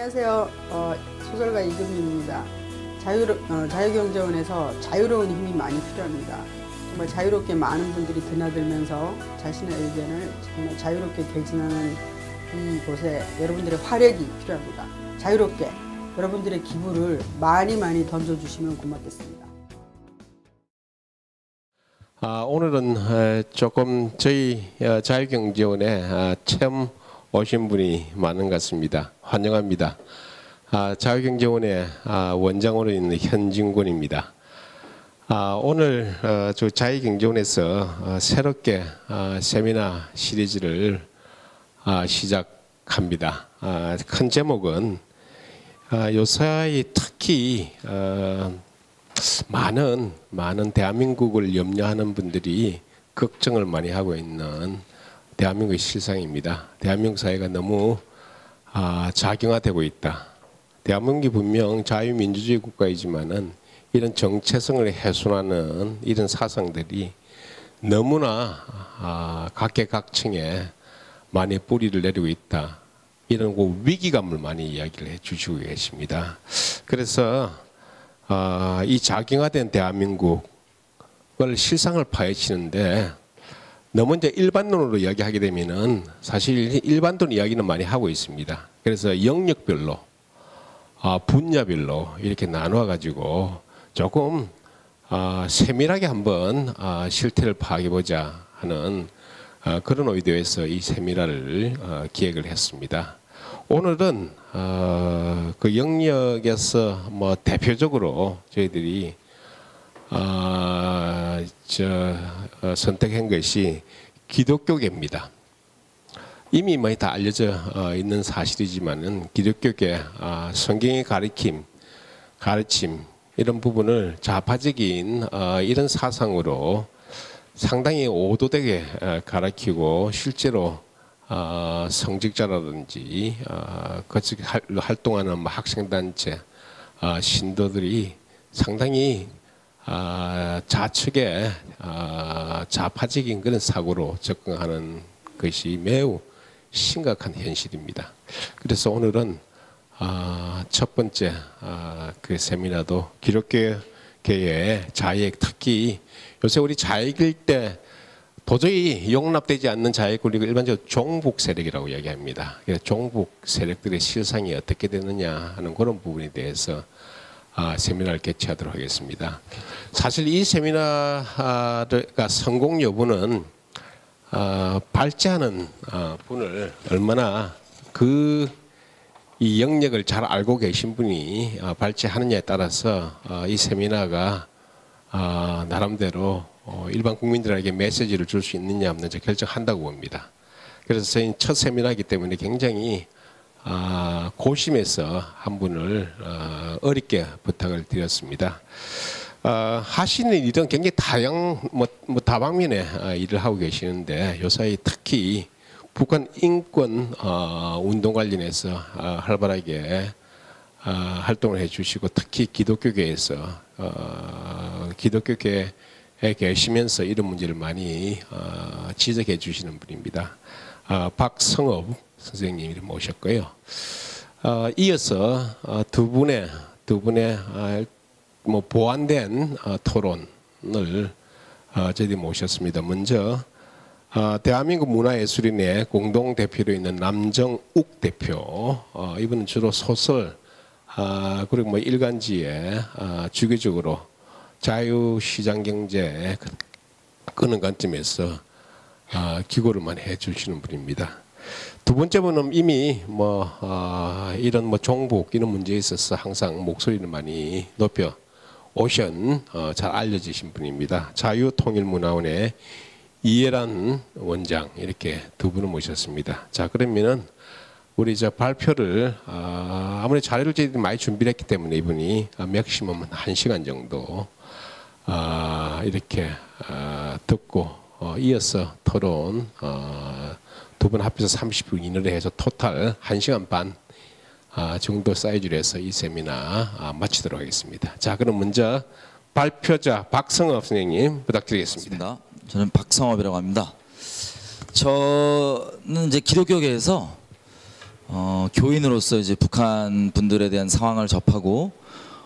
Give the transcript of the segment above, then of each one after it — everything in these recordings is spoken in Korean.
안녕하세요. 소설가 이금희입니다. 자유경제원에서 자유로운 힘이 많이 필요합니다. 정말 자유롭게 많은 분들이 드나들면서 자신의 의견을 정말 자유롭게 개진하는 이곳에 여러분들의 활약이 필요합니다. 자유롭게 여러분들의 기부를 많이 던져주시면 고맙겠습니다. 오늘은 조금 저희 자유경제원에 처음 오신 분이 많은 것 같습니다. 환영합니다. 자유경제원의 원장으로 있는 현진권입니다. 오늘 저 자유경제원에서 새롭게 세미나 시리즈를 시작합니다. 큰 제목은 요사이 특히 많은 대한민국을 염려하는 분들이 걱정을 많이 하고 있는 대한민국의 실상입니다. 대한민국 사회가 너무 자경화되고 있다. 대한민국이 분명 자유민주주의 국가이지만은 이런 정체성을 훼손하는 이런 사상들이 너무나 각계각층에 많이 뿌리를 내리고 있다. 이런 위기감을 많이 이야기를 해주시고 계십니다. 그래서 이 자경화된 대한민국을 실상을 파헤치는데 너무 이제 일반론으로 이야기하게 되면은 사실 일반론 이야기는 많이 하고 있습니다. 그래서 영역별로 분야별로 이렇게 나누어 가지고 조금 세밀하게 한번 실태를 파악해 보자 하는 그런 의도에서 이 세미나를 기획을 했습니다. 오늘은 그 영역에서 뭐 대표적으로 저희들이 선택한 것이 기독교계입니다. 이미 많이 다 알려져 있는 사실이지만은 기독교계 성경의 가르침 이런 부분을 좌파적인 이런 사상으로 상당히 오도되게 가르치고 실제로 성직자라든지 거기 활동하는 학생단체 신도들이 상당히 좌측의 좌파적인 그런 사고로 접근하는 것이 매우 심각한 현실입니다. 그래서 오늘은 첫 번째 그 세미나도 기독교계의 자익, 특히 요새 우리 자익일 때 도저히 용납되지 않는 자익, 그리고 일반적으로 종북 세력이라고 이야기합니다. 종북 세력들의 실상이 어떻게 되느냐 하는 그런 부분에 대해서 세미나를 개최하도록 하겠습니다. 사실 이 세미나가 성공 여부는 발제하는 분을 얼마나 이 영역을 잘 알고 계신 분이 발제하느냐에 따라서 이 세미나가 나름대로 일반 국민들에게 메시지를 줄 수 있느냐 없느냐 결정한다고 봅니다. 그래서 저희 첫 세미나이기 때문에 굉장히 고심해서 한 분을 어렵게 부탁을 드렸습니다. 하시는 일은 굉장히 다방면의 일을 하고 계시는데 요사이 특히 북한 인권 운동 관련해서 활발하게 활동을 해주시고 특히 기독교계에서 기독교계에 계시면서 이런 문제를 많이 지적해 주시는 분입니다. 박성업 선생님이 모셨고요. 이어서 두 분의 보완된 토론을 저희들이 모셨습니다. 먼저 대한민국 문화예술인의 공동대표로 있는 남정욱 대표, 이분은 주로 소설 그리고 일간지에 주기적으로 자유시장경제 그런 관점에서 기고를 많이 해주시는 분입니다. 두 번째 분은 이미 이런 종북 이런 문제에 있어서 항상 목소리를 많이 높여 오션 잘 알려지신 분입니다. 자유통일문화원의 이해란 원장, 이렇게 두 분을 모셨습니다. 자, 그러면은 우리 발표를 아무리 자료를 저희들이 많이 준비를 했기 때문에 이분이 맥시멈 1시간 정도 이렇게 듣고 이어서 토론 두 분 합해서 30분 이내로 해서 토탈 1시간 반 정도 사이즈로 해서 이 세미나 마치도록 하겠습니다. 자, 그럼 먼저 발표자 박성업 선생님 부탁드리겠습니다. 반갑습니다. 저는 박성업이라고 합니다. 저는 이제 기독교계에서 교인으로서 이제 북한 분들에 대한 상황을 접하고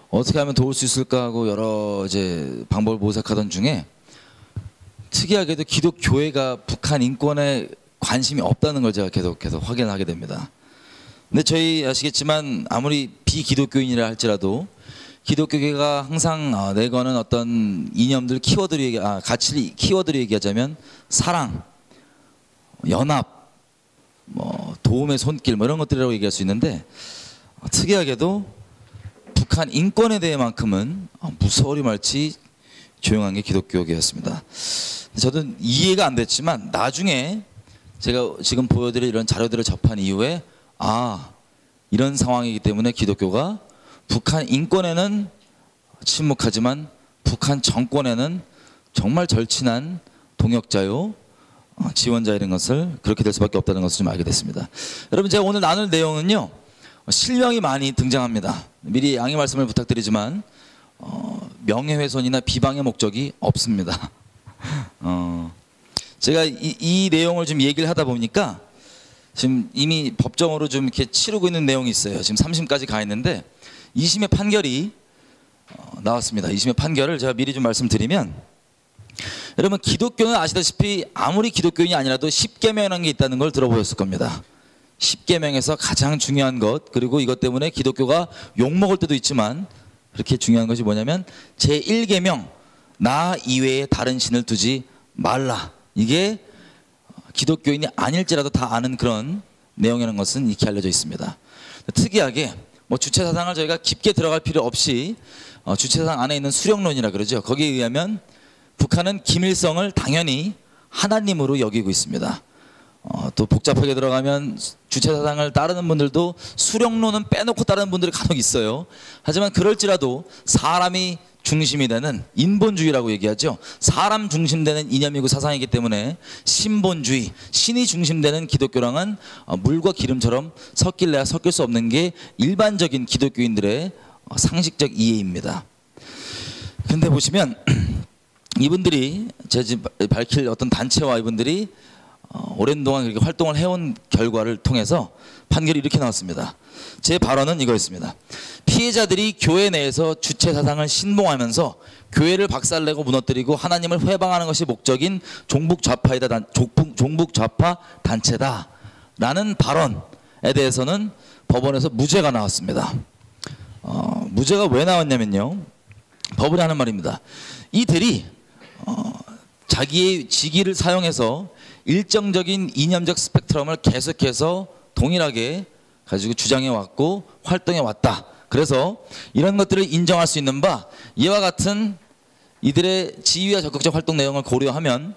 어떻게 하면 도울 수 있을까 하고 여러 이제 방법을 모색하던 중에 특이하게도 기독교회가 북한 인권에 관심이 없다는 걸 제가 계속 확인하게 됩니다. 근데 저희 아시겠지만 아무리 비기독교인이라 할지라도 기독교계가 항상 내거는 어떤 이념들 가치 키워드를 얘기하자면 사랑, 연합, 뭐 도움의 손길 뭐 이런 것들이라고 얘기할 수 있는데 특이하게도 북한 인권에 대해만큼은 무서워리 말지 조용한 게 기독교계였습니다. 저도 이해가 안 됐지만 나중에 제가 지금 보여드릴 이런 자료들을 접한 이후에 이런 상황이기 때문에 기독교가 북한 인권에는 침묵하지만 북한 정권에는 정말 절친한 동역자요 지원자 이런 것을 그렇게 될 수밖에 없다는 것을 좀 알게 됐습니다. 여러분 제가 오늘 나눌 내용은요 실명이 많이 등장합니다. 미리 양해 말씀을 부탁드리지만 명예훼손이나 비방의 목적이 없습니다. 제가 이 내용을 좀 얘기를 하다 보니까 지금 이미 법정으로 좀 이렇게 치르고 있는 내용이 있어요. 지금 3심까지 가 있는데 2심의 판결이 나왔습니다. 2심의 판결을 제가 미리 좀 말씀드리면 여러분 기독교는 아시다시피 아무리 기독교인이 아니라도 십계명이라는 게 있다는 걸 들어보셨을 겁니다. 십계명에서 가장 중요한 것 그리고 이것 때문에 기독교가 욕먹을 때도 있지만 그렇게 중요한 것이 뭐냐면 제1계명 나 이외에 다른 신을 두지 말라. 이게 기독교인이 아닐지라도 다 아는 그런 내용이라는 것은 익히 알려져 있습니다. 특이하게 뭐 주체사상을 저희가 깊게 들어갈 필요 없이 주체사상 안에 있는 수령론이라 그러죠. 거기에 의하면 북한은 김일성을 당연히 하나님으로 여기고 있습니다. 또 복잡하게 들어가면 주체사상을 따르는 분들도 수령론은 빼놓고 따르는 분들이 간혹 있어요. 하지만 그럴지라도 사람이 중심이 되는 인본주의라고 얘기하죠. 사람 중심되는 이념이고 사상이기 때문에 신본주의, 신이 중심되는 기독교랑은 물과 기름처럼 섞일래야 섞일 수 없는 게 일반적인 기독교인들의 상식적 이해입니다. 근데 보시면 이분들이 제가 지금 밝힐 어떤 단체와 이분들이 오랜 동안 그렇게 활동을 해온 결과를 통해서 판결이 이렇게 나왔습니다. 제 발언은 이거였습니다. 피해자들이 교회 내에서 주체 사상을 신봉하면서 교회를 박살내고 무너뜨리고 하나님을 회방하는 것이 목적인 종북 좌파 단체다 라는 발언에 대해서는 법원에서 무죄가 나왔습니다. 무죄가 왜 나왔냐면요, 법원이 하는 말입니다. 이들이 자기의 직위를 사용해서 일정적인 이념적 스펙트럼을 계속해서 동일하게 가지고 주장해 왔고 활동해 왔다. 그래서 이런 것들을 인정할 수 있는 바 이와 같은 이들의 지위와 적극적 활동 내용을 고려하면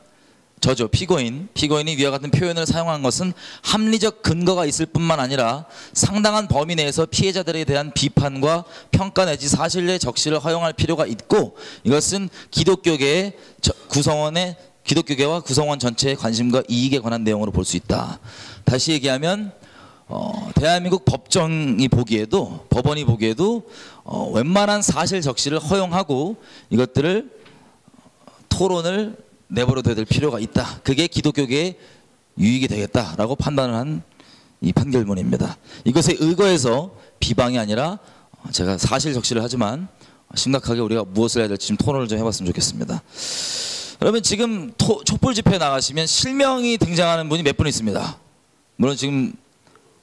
저죠 피고인이 위와 같은 표현을 사용한 것은 합리적 근거가 있을 뿐만 아니라 상당한 범위 내에서 피해자들에 대한 비판과 평가 내지 사실의 적시를 허용할 필요가 있고 이것은 기독교계와 구성원 전체의 관심과 이익에 관한 내용으로 볼 수 있다. 다시 얘기하면 대한민국 법원이 보기에도 웬만한 사실 적시를 허용하고 이것들을 토론을 내버려둬야 될 필요가 있다. 그게 기독교계에 유익이 되겠다라고 판단을 한 이 판결문입니다. 이것에 의거해서 비방이 아니라 제가 사실 적시를 하지만 심각하게 우리가 무엇을 해야 될지 좀 토론을 좀 해봤으면 좋겠습니다. 여러분 지금 촛불 집회에 나가시면 실명이 등장하는 분이 몇 분 있습니다. 물론 지금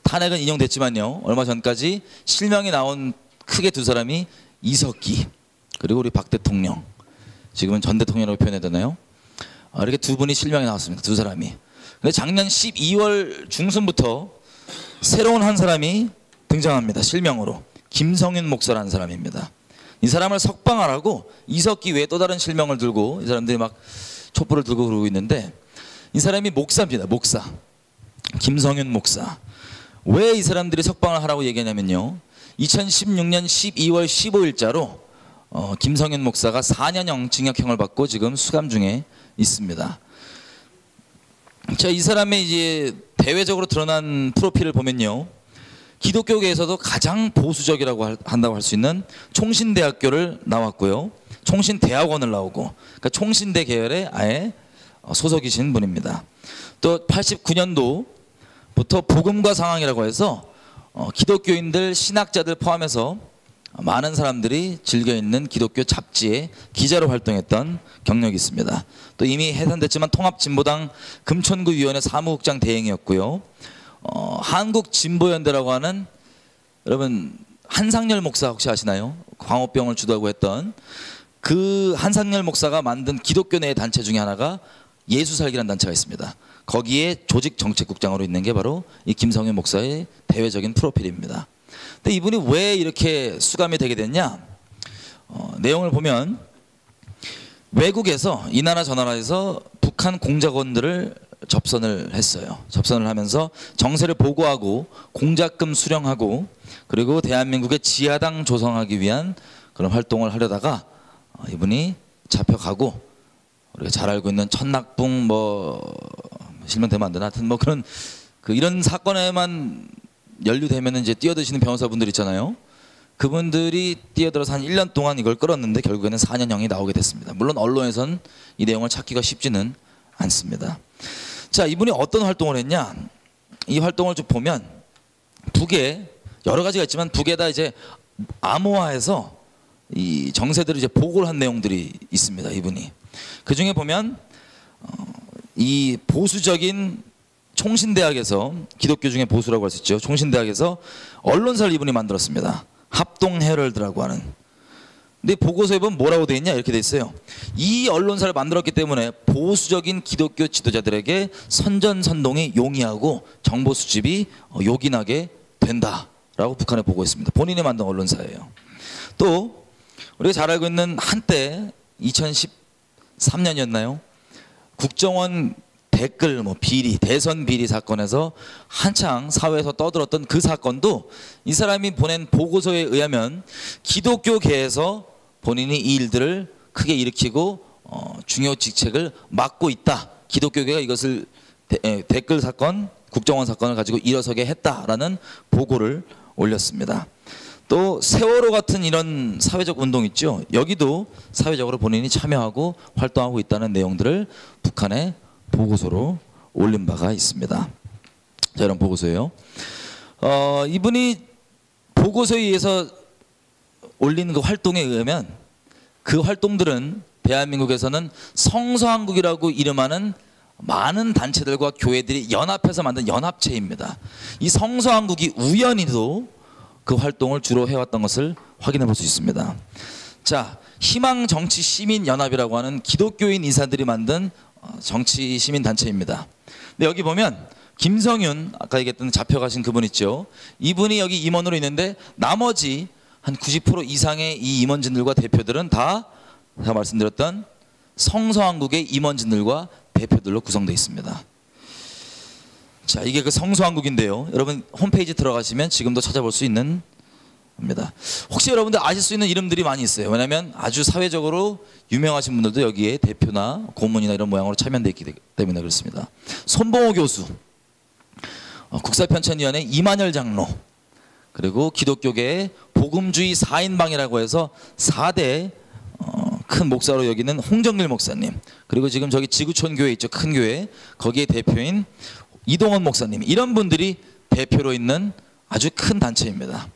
탄핵은 인용됐지만요, 얼마 전까지 실명이 나온 크게 두 사람이 이석기 그리고 우리 박 대통령, 지금은 전 대통령이라고 표현해야 되나요? 이렇게 두 분이 실명이 나왔습니다. 두 사람이. 근데 작년 12월 중순부터 새로운 한 사람이 등장합니다. 실명으로. 김성윤 목사라는 사람입니다. 이 사람을 석방하라고 이석기 외에 또 다른 실명을 들고 이 사람들이 막 촛불을 들고 그러고 있는데 이 사람이 목사입니다. 목사. 김성윤 목사. 왜 이 사람들이 석방을 하라고 얘기하냐면요, 2016년 12월 15일자로 김성윤 목사가 4년형 징역형을 받고 지금 수감 중에 있습니다. 자, 이 사람의 이제 대외적으로 드러난 프로필을 보면요, 기독교계에서도 가장 보수적이라고 한다고 할 수 있는 총신대학교를 나왔고요, 총신대학원을 나오고, 그러니까 총신대 계열의 아예 소속이신 분입니다. 또 89년도부터 복음과 상황이라고 해서 기독교인들, 신학자들 포함해서 많은 사람들이 즐겨 읽는 기독교 잡지의 기자로 활동했던 경력이 있습니다. 또 이미 해산됐지만 통합진보당 금천구 위원회 사무국장 대행이었고요. 한국진보연대라고 하는, 여러분 한상열 목사 혹시 아시나요? 광우병을 주도하고 했던 그 한상열 목사가 만든 기독교 내 단체 중에 하나가 예수살기라는 단체가 있습니다. 거기에 조직정책국장으로 있는 게 바로 이 김성윤 목사의 대외적인 프로필입니다. 근데 이분이 왜 이렇게 수감이 되게 됐냐? 내용을 보면 외국에서 이 나라 저 나라에서 북한 공작원들을 접선을 했어요. 접선을 하면서 정세를 보고하고 공작금 수령하고 그리고 대한민국의 지하당 조성하기 위한 그런 활동을 하려다가 이분이 잡혀가고, 우리가 잘 알고 있는 천낙봉 실명되면 안 되나, 하여튼 그런 이런 사건에만 연루되면 이제 뛰어드시는 변호사분들 있잖아요. 그분들이 뛰어들어서 한 1년 동안 이걸 끌었는데 결국에는 4년형이 나오게 됐습니다. 물론 언론에선 이 내용을 찾기가 쉽지는 않습니다. 자, 이분이 어떤 활동을 했냐? 이 활동을 좀 보면 북에 여러 가지가 있지만 북에다 이제 암호화해서 이 정세들을 이제 보고를 한 내용들이 있습니다. 이분이 그 중에 보면 이 보수적인 총신대학에서, 기독교 중에 보수라고 할 수 있죠, 총신대학에서 언론사를 이분이 만들었습니다. 합동헤럴드라고 하는. 근데 보고서에 보면 뭐라고 돼 있냐, 이렇게 돼 있어요. 이 언론사를 만들었기 때문에 보수적인 기독교 지도자들에게 선전선동이 용이하고 정보 수집이 요긴하게 된다라고 북한에 보고했습니다. 본인이 만든 언론사예요. 또 우리가 잘 알고 있는 한때 2013년이었나요? 국정원 댓글 비리, 대선 비리 사건에서 한창 사회에서 떠들었던 그 사건도 이 사람이 보낸 보고서에 의하면 기독교계에서 본인이 이 일들을 크게 일으키고 중요 직책을 맡고 있다. 기독교계가 이것을 댓글 사건, 국정원 사건을 가지고 일어서게 했다라는 보고를 올렸습니다. 또 세월호 같은 이런 사회적 운동 있죠. 여기도 사회적으로 본인이 참여하고 활동하고 있다는 내용들을 북한에 보고서로 올린 바가 있습니다. 자, 이런 보고서예요. 이분이 보고서에 의해서 올린 그 활동에 의하면 그 활동들은 대한민국에서는 성서한국이라고 이름하는 많은 단체들과 교회들이 연합해서 만든 연합체입니다. 이 성서한국이 우연히도 그 활동을 주로 해왔던 것을 확인해 볼 수 있습니다. 자, 희망정치시민연합이라고 하는 기독교인 이사들이 만든 정치시민단체입니다. 근데 여기 보면 김성윤, 아까 얘기했던 잡혀가신 그분 있죠. 이분이 여기 임원으로 있는데 나머지 한 90% 이상의 이 임원진들과 대표들은 다 제가 말씀드렸던 성서한국의 임원진들과 대표들로 구성되어 있습니다. 자, 이게 그 성서한국인데요. 여러분 홈페이지 들어가시면 지금도 찾아볼 수 있는 겁니다. 혹시 여러분들 아실 수 있는 이름들이 많이 있어요. 왜냐하면 아주 사회적으로 유명하신 분들도 여기에 대표나 고문이나 이런 모양으로 참여되어 있기 때문에 그렇습니다. 손봉호 교수, 국사편찬위원회 이만열 장로, 그리고 기독교계의 복음주의 4인방이라고 해서 4대 큰 목사로 여기는 홍정길 목사님, 그리고 지금 저기 지구촌 교회 있죠, 큰 교회, 거기에 대표인 이동원 목사님, 이런 분들이 대표로 있는 아주 큰 단체입니다.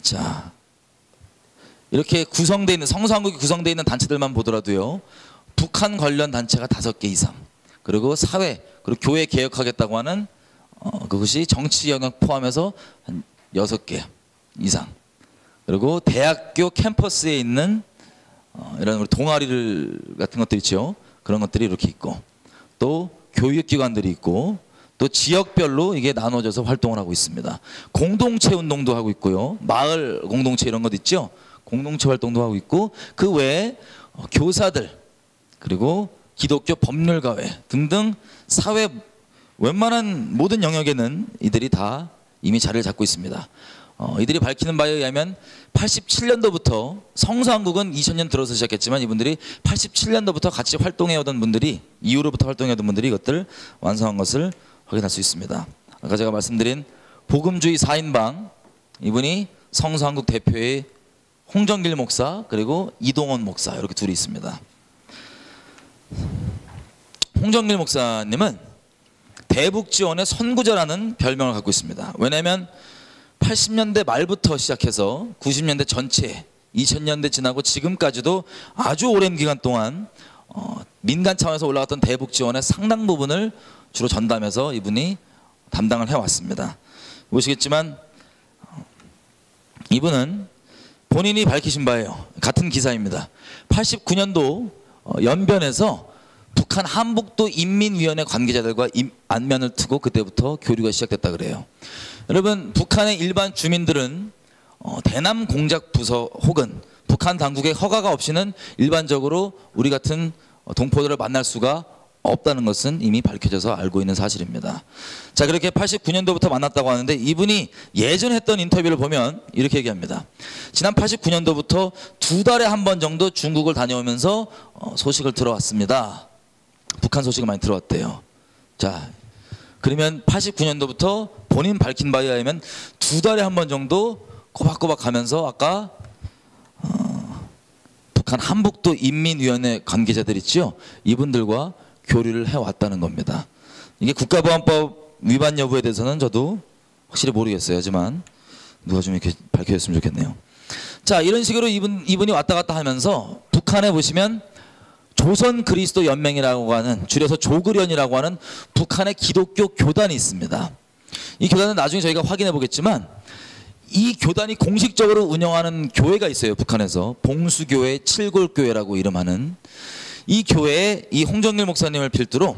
자, 이렇게 구성되어 있는, 성서한국이 구성되어 있는 단체들만 보더라도요, 북한 관련 단체가 5개 이상, 그리고 사회, 그리고 교회 개혁하겠다고 하는 그것이 정치 영역 포함해서 한 6개 이상, 그리고 대학교 캠퍼스에 있는 이런 우리 동아리를 같은 것들 있죠. 그런 것들이 이렇게 있고, 또 교육기관들이 있고, 또 지역별로 이게 나눠져서 활동을 하고 있습니다. 공동체 운동도 하고 있고요. 마을 공동체 이런 것 있죠. 공동체 활동도 하고 있고, 그 외에 교사들, 그리고 기독교 법률가회 등등 사회 웬만한 모든 영역에는 이들이 다 이미 자리를 잡고 있습니다. 이들이 밝히는 바에 의하면 87년도부터, 성서한국은 2000년 들어서 시작했지만 이분들이 87년도부터 같이 활동해오던 분들이, 이후로부터 활동해오던 분들이 이것들을 완성한 것을 확인할 수 있습니다. 아까 제가 말씀드린 복음주의 4인방, 이분이 성서한국 대표의 홍정길 목사, 그리고 이동원 목사, 이렇게 둘이 있습니다. 홍정길 목사님은 대북 지원의 선구자라는 별명을 갖고 있습니다. 왜냐하면 80년대 말부터 시작해서 90년대 전체, 2000년대 지나고 지금까지도 아주 오랜 기간 동안 민간 차원에서 올라갔던 대북 지원의 상당 부분을 주로 전담해서 이분이 담당을 해왔습니다. 보시겠지만 이분은 본인이 밝히신 바예요. 같은 기사입니다. 89년도 연변에서 북한 한북도 인민위원회 관계자들과 안면을 트고 그때부터 교류가 시작됐다 그래요. 여러분, 북한의 일반 주민들은 대남 공작 부서 혹은 북한 당국의 허가가 없이는 일반적으로 우리 같은 동포들을 만날 수가 없다는 것은 이미 밝혀져서 알고 있는 사실입니다. 자, 그렇게 89년도부터 만났다고 하는데 이분이 예전에 했던 인터뷰를 보면 이렇게 얘기합니다. 지난 89년도부터 2달에 한 번 정도 중국을 다녀오면서 소식을 들어왔습니다. 북한 소식을 많이 들어왔대요. 자, 그러면 89년도부터 본인 밝힌 바에 의하면 2달에 한 번 정도 꼬박꼬박 가면서 아까 북한 한북도 인민위원회 관계자들 있죠? 이분들과 교류를 해왔다는 겁니다. 이게 국가보안법 위반 여부에 대해서는 저도 확실히 모르겠어요. 하지만 누가 좀 이렇게 밝혀줬으면 좋겠네요. 자, 이런 식으로 이분이 왔다 갔다 하면서 북한에 보시면 조선 그리스도 연맹이라고 하는, 줄여서 조그련이라고 하는 북한의 기독교 교단이 있습니다. 이 교단은 나중에 저희가 확인해 보겠지만 이 교단이 공식적으로 운영하는 교회가 있어요. 북한에서 봉수교회, 칠골교회라고 이름하는 이 교회에 이 홍정길 목사님을 필두로,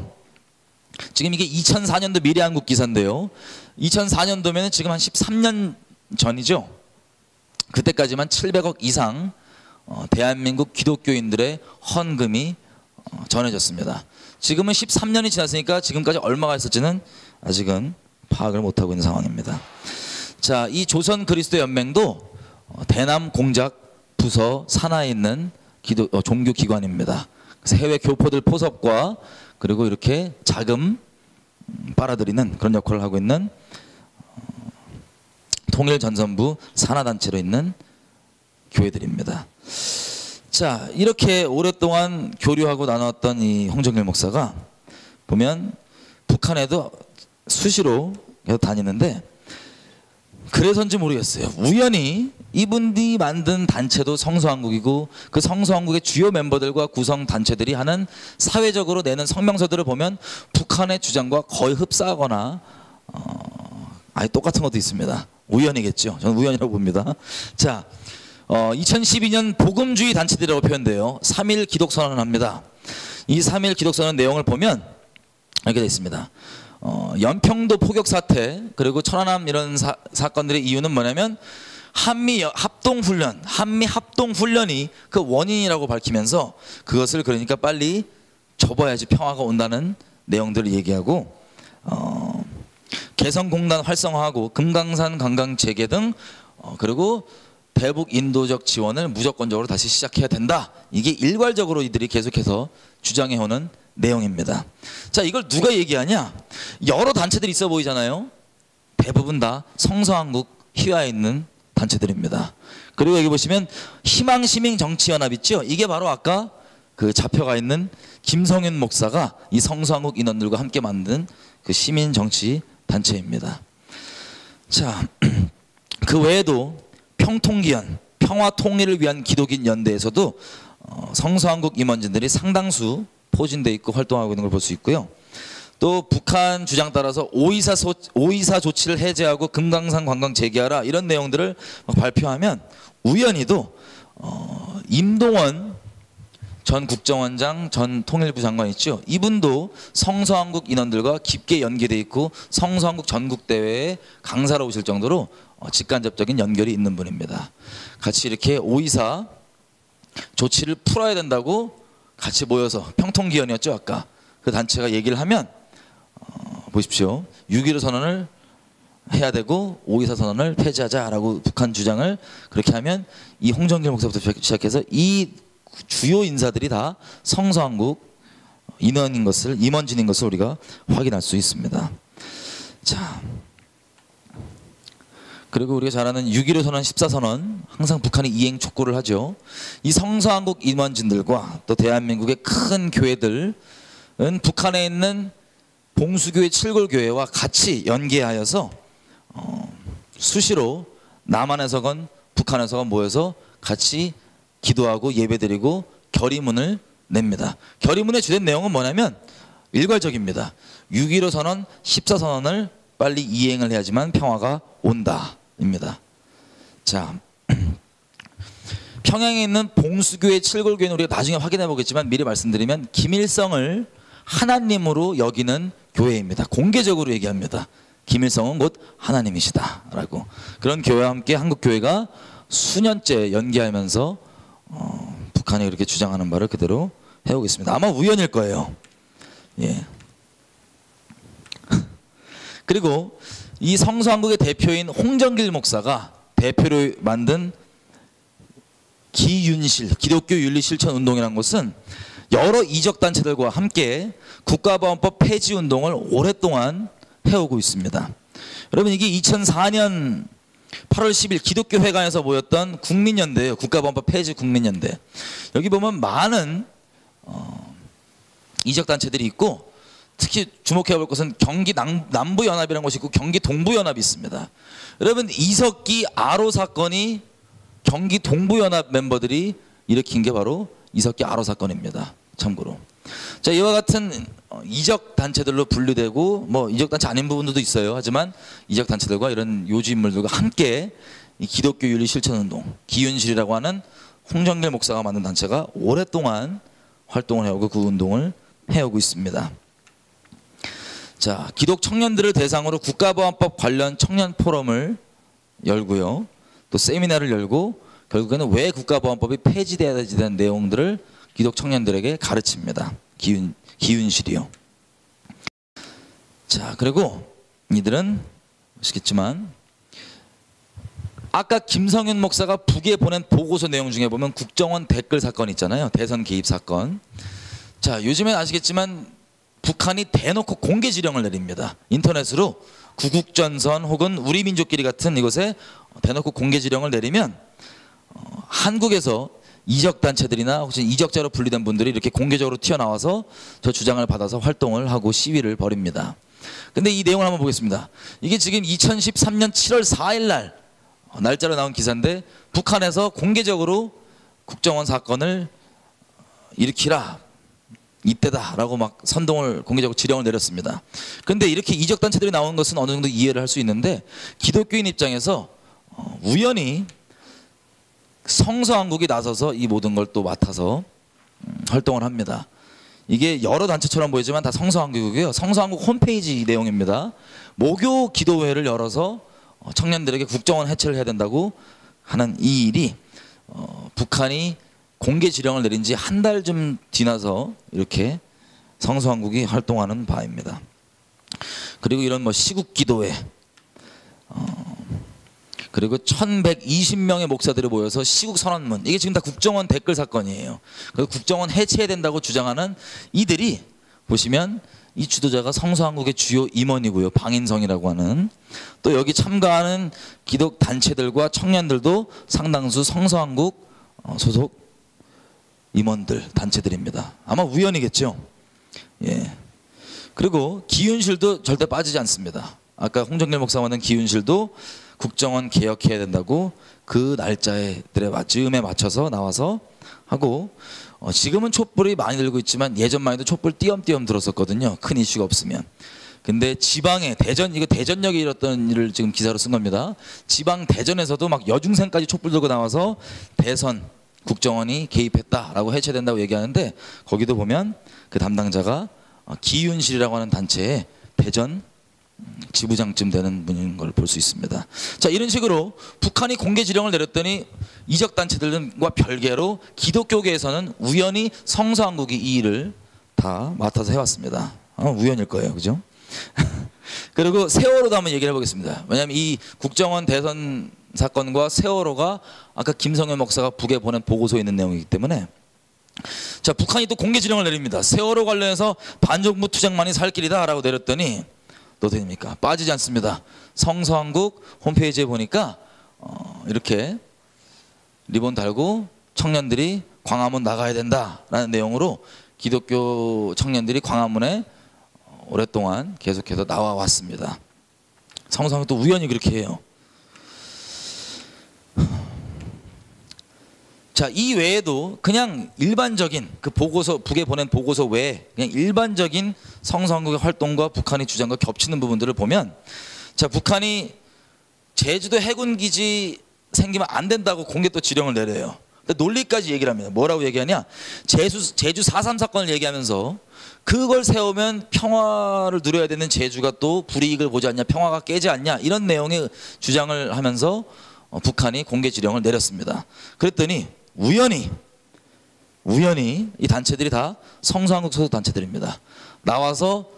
지금 이게 2004년도 미래한국 기사인데요. 2004년도면 지금 한 13년 전이죠. 그때까지만 700억 이상 대한민국 기독교인들의 헌금이 전해졌습니다. 지금은 13년이 지났으니까 지금까지 얼마가 있었지는 아직은 파악을 못하고 있는 상황입니다. 자, 이 조선 그리스도 연맹도 대남 공작 부서 산하에 있는 종교 기관입니다. 그래서 해외 교포들 포섭과 그리고 이렇게 자금 빨아들이는 그런 역할을 하고 있는 통일전선부 산하단체로 있는 교회들입니다. 자, 이렇게 오랫동안 교류하고 나눴던 이 홍정길 목사가 보면 북한에도 수시로 계속 다니는데, 그래서인지 모르겠어요. 우연히 이분이 만든 단체도 성서한국이고 그 성서한국의 주요 멤버들과 구성 단체들이 하는 사회적으로 내는 성명서들을 보면 북한의 주장과 거의 흡사하거나 아예 똑같은 것도 있습니다. 우연이겠죠. 저는 우연이라고 봅니다. 자, 2012년 복음주의 단체들이라고 표현돼요. 3.1 기독선언을 합니다. 이 3.1 기독선언 내용을 보면 이렇게 되어 있습니다. 연평도 포격 사태, 그리고 천안함 이런 사건들의 이유는 뭐냐면 한미 합동훈련이 그 원인이라고 밝히면서 그것을 그러니까 빨리 접어야지 평화가 온다는 내용들을 얘기하고, 개성공단 활성화하고 금강산 관광 재개 등 그리고 대북 인도적 지원을 무조건적으로 다시 시작해야 된다. 이게 일괄적으로 이들이 계속해서 주장해오는 내용입니다. 자, 이걸 누가 얘기하냐? 여러 단체들이 있어 보이잖아요. 대부분 다 성서한국 휘하에 있는 단체들입니다. 그리고 여기 보시면 희망시민정치연합 있죠? 이게 바로 아까 그 잡혀가 있는 김성윤 목사가 이 성서한국 인원들과 함께 만든 그 시민정치 단체입니다. 자, 그 외에도 평통기연, 평화통일을 위한 기독인 연대에서도 성서한국 임원진들이 상당수 포진돼 있고 활동하고 있는 걸 볼 수 있고요. 또 북한 주장 따라서 오이사 조치를 해제하고 금강산 관광 재개하라 이런 내용들을 발표하면 우연히도 임동원 전 국정원장 전 통일부 장관 있죠. 이분도 성서한국 인원들과 깊게 연계돼 있고 성서한국 전국대회에 강사로 오실 정도로 직간접적인 연결이 있는 분입니다. 같이 이렇게 오이사 조치를 풀어야 된다고 같이 모여서 평통기연이었죠. 아까 그 단체가 얘기를 하면 보십시오. 6.15 선언을 해야 되고 5.24 선언을 폐지하자라고 북한 주장을 그렇게 하면 이 홍정길 목사부터 시작해서 이 주요 인사들이 다 성서한국 임원진인 것을 우리가 확인할 수 있습니다. 자, 그리고 우리가 잘 아는 6.15 선언, 14선언 항상 북한이 이행 촉구를 하죠. 이 성서한국 임원진들과 또 대한민국의 큰 교회들은 북한에 있는 봉수교회 칠골교회와 같이 연계하여서 수시로 남한에서건 북한에서건 모여서 같이 기도하고 예배드리고 결의문을 냅니다. 결의문의 주된 내용은 뭐냐면 일괄적입니다. 6.15 선언, 14선언을 빨리 이행을 해야지만 평화가 온다입니다. 자, 평양에 있는 봉수교회 칠골교회는 우리가 나중에 확인해 보겠지만 미리 말씀드리면 김일성을 하나님으로 여기는 교회입니다. 공개적으로 얘기합니다. 김일성은 곧 하나님이시다라고. 그런 교회와 함께 한국 교회가 수년째 연계하면서 북한이 그렇게 주장하는 바를 그대로 해오겠습니다. 아마 우연일 거예요. 예. 그리고 이 성서한국의 대표인 홍정길 목사가 대표로 만든 기윤실, 기독교 윤리 실천 운동이라는 것은 여러 이적 단체들과 함께 국가보안법 폐지 운동을 오랫동안 해오고 있습니다. 여러분, 이게 2004년 8월 10일 기독교 회관에서 모였던 국민연대예요. 국가보안법 폐지 국민연대. 여기 보면 많은 이적 단체들이 있고, 특히 주목해 볼 것은 경기 남부연합이라는 것이 있고 경기 동부연합이 있습니다. 여러분, 이석기 아로 사건이 경기 동부연합 멤버들이 일으킨 게 바로 이석기 아로 사건입니다. 참고로. 자, 이와 같은 이적 단체들로 분류되고 뭐 이적 단체 아닌 부분들도 있어요. 하지만 이적 단체들과 이런 요주 인물들과 함께 이 기독교 윤리 실천 운동, 기윤실이라고 하는 홍정길 목사가 만든 단체가 오랫동안 활동을 해오고 그 운동을 해오고 있습니다. 자, 기독 청년들을 대상으로 국가보안법 관련 청년 포럼을 열고요. 또 세미나를 열고 결국에는 왜 국가보안법이 폐지돼야 되지 대한 내용들을 기독 청년들에게 가르칩니다. 기윤실이요. 자, 그리고 이들은 아시겠지만 아까 김성윤 목사가 북에 보낸 보고서 내용 중에 보면 국정원 댓글 사건 있잖아요. 대선 개입 사건. 자, 요즘엔 아시겠지만 북한이 대놓고 공개 지령을 내립니다. 인터넷으로 구국전선 혹은 우리민족끼리 같은 이곳에 대놓고 공개 지령을 내리면 한국에서 이적단체들이나 혹시 이적자로 분리된 분들이 이렇게 공개적으로 튀어나와서 저 주장을 받아서 활동을 하고 시위를 벌입니다. 근데 이 내용을 한번 보겠습니다. 이게 지금 2013년 7월 4일 날 날짜로 나온 기사인데 북한에서 공개적으로 국정원 사건을 일으키라, 이때다라고 막 선동을 공개적으로 지령을 내렸습니다. 그런데 이렇게 이적단체들이 나오는 것은 어느 정도 이해를 할 수 있는데 기독교인 입장에서 우연히 성서한국이 나서서 이 모든 걸 또 맡아서 활동을 합니다. 이게 여러 단체처럼 보이지만 다 성서한국이고요. 성서한국 홈페이지 내용입니다. 모교 기도회를 열어서 청년들에게 국정원 해체를 해야 된다고 하는 이 일이 북한이 공개 지령을 내린 지 한 달쯤 지나서 이렇게 성서한국이 활동하는 바입니다. 그리고 이런 뭐 시국기도회, 그리고 1120명의 목사들이 모여서 시국선언문, 이게 지금 다 국정원 댓글 사건이에요. 그래서 국정원 해체해야 된다고 주장하는 이들이 보시면 이 주도자가 성서한국의 주요 임원이고요. 방인성이라고 하는. 또 여기 참가하는 기독 단체들과 청년들도 상당수 성서한국 소속 임원들, 단체들입니다. 아마 우연이겠죠. 예. 그리고 기윤실도 절대 빠지지 않습니다. 아까 홍정길 목사 만든 기윤실도 국정원 개혁해야 된다고 그 날짜들의 즈음에 맞춰서 나와서 하고, 지금은 촛불이 많이 들고 있지만 예전만 해도 촛불 띄엄띄엄 들었었거든요. 큰 이슈가 없으면. 근데 지방에 이거 대전역에 일었던 일을 지금 기사로 쓴 겁니다. 지방 대전에서도 막 여중생까지 촛불 들고 나와서 대선 국정원이 개입했다라고 해체된다고 얘기하는데, 거기도 보면 그 담당자가 기윤실이라고 하는 단체의 대전 지부장쯤 되는 분인 걸 볼 수 있습니다. 자, 이런 식으로 북한이 공개 지령을 내렸더니 이적 단체들과 별개로 기독교계에서는 우연히 성서한국이 이 일을 다 맡아서 해왔습니다. 우연일 거예요, 그죠? 그리고 세월호도 한번 얘기를 해보겠습니다. 왜냐하면 이 국정원 대선 사건과 세월호가 아까 김성현 목사가 북에 보낸 보고서에 있는 내용이기 때문에, 자, 북한이 또 공개 지령을 내립니다. 세월호 관련해서 반정부 투쟁만이 살 길이다라고 내렸더니 또 어떻게 됩니까? 빠지지 않습니다. 성서한국 홈페이지에 보니까 이렇게 리본 달고 청년들이 광화문 나가야 된다라는 내용으로 기독교 청년들이 광화문에 오랫동안 계속해서 나와 왔습니다. 성서학도 우연히 그렇게 해요. 자, 이 외에도 그냥 일반적인 그 보고서, 북에 보낸 보고서 외에 그냥 일반적인 성서학의 활동과 북한의 주장과 겹치는 부분들을 보면, 자, 북한이 제주도 해군 기지 생기면 안 된다고 공개 또 지령을 내려요. 근데 논리까지 얘기를 합니다. 뭐라고 얘기하냐? 제주 4.3 사건을 얘기하면서 그걸 세우면 평화를 누려야 되는 제주가 또 불이익을 보지 않냐, 평화가 깨지 않냐, 이런 내용의 주장을 하면서 북한이 공개 지령을 내렸습니다. 그랬더니 우연히 이 단체들이 다 성서한국 소속 단체들입니다. 나와서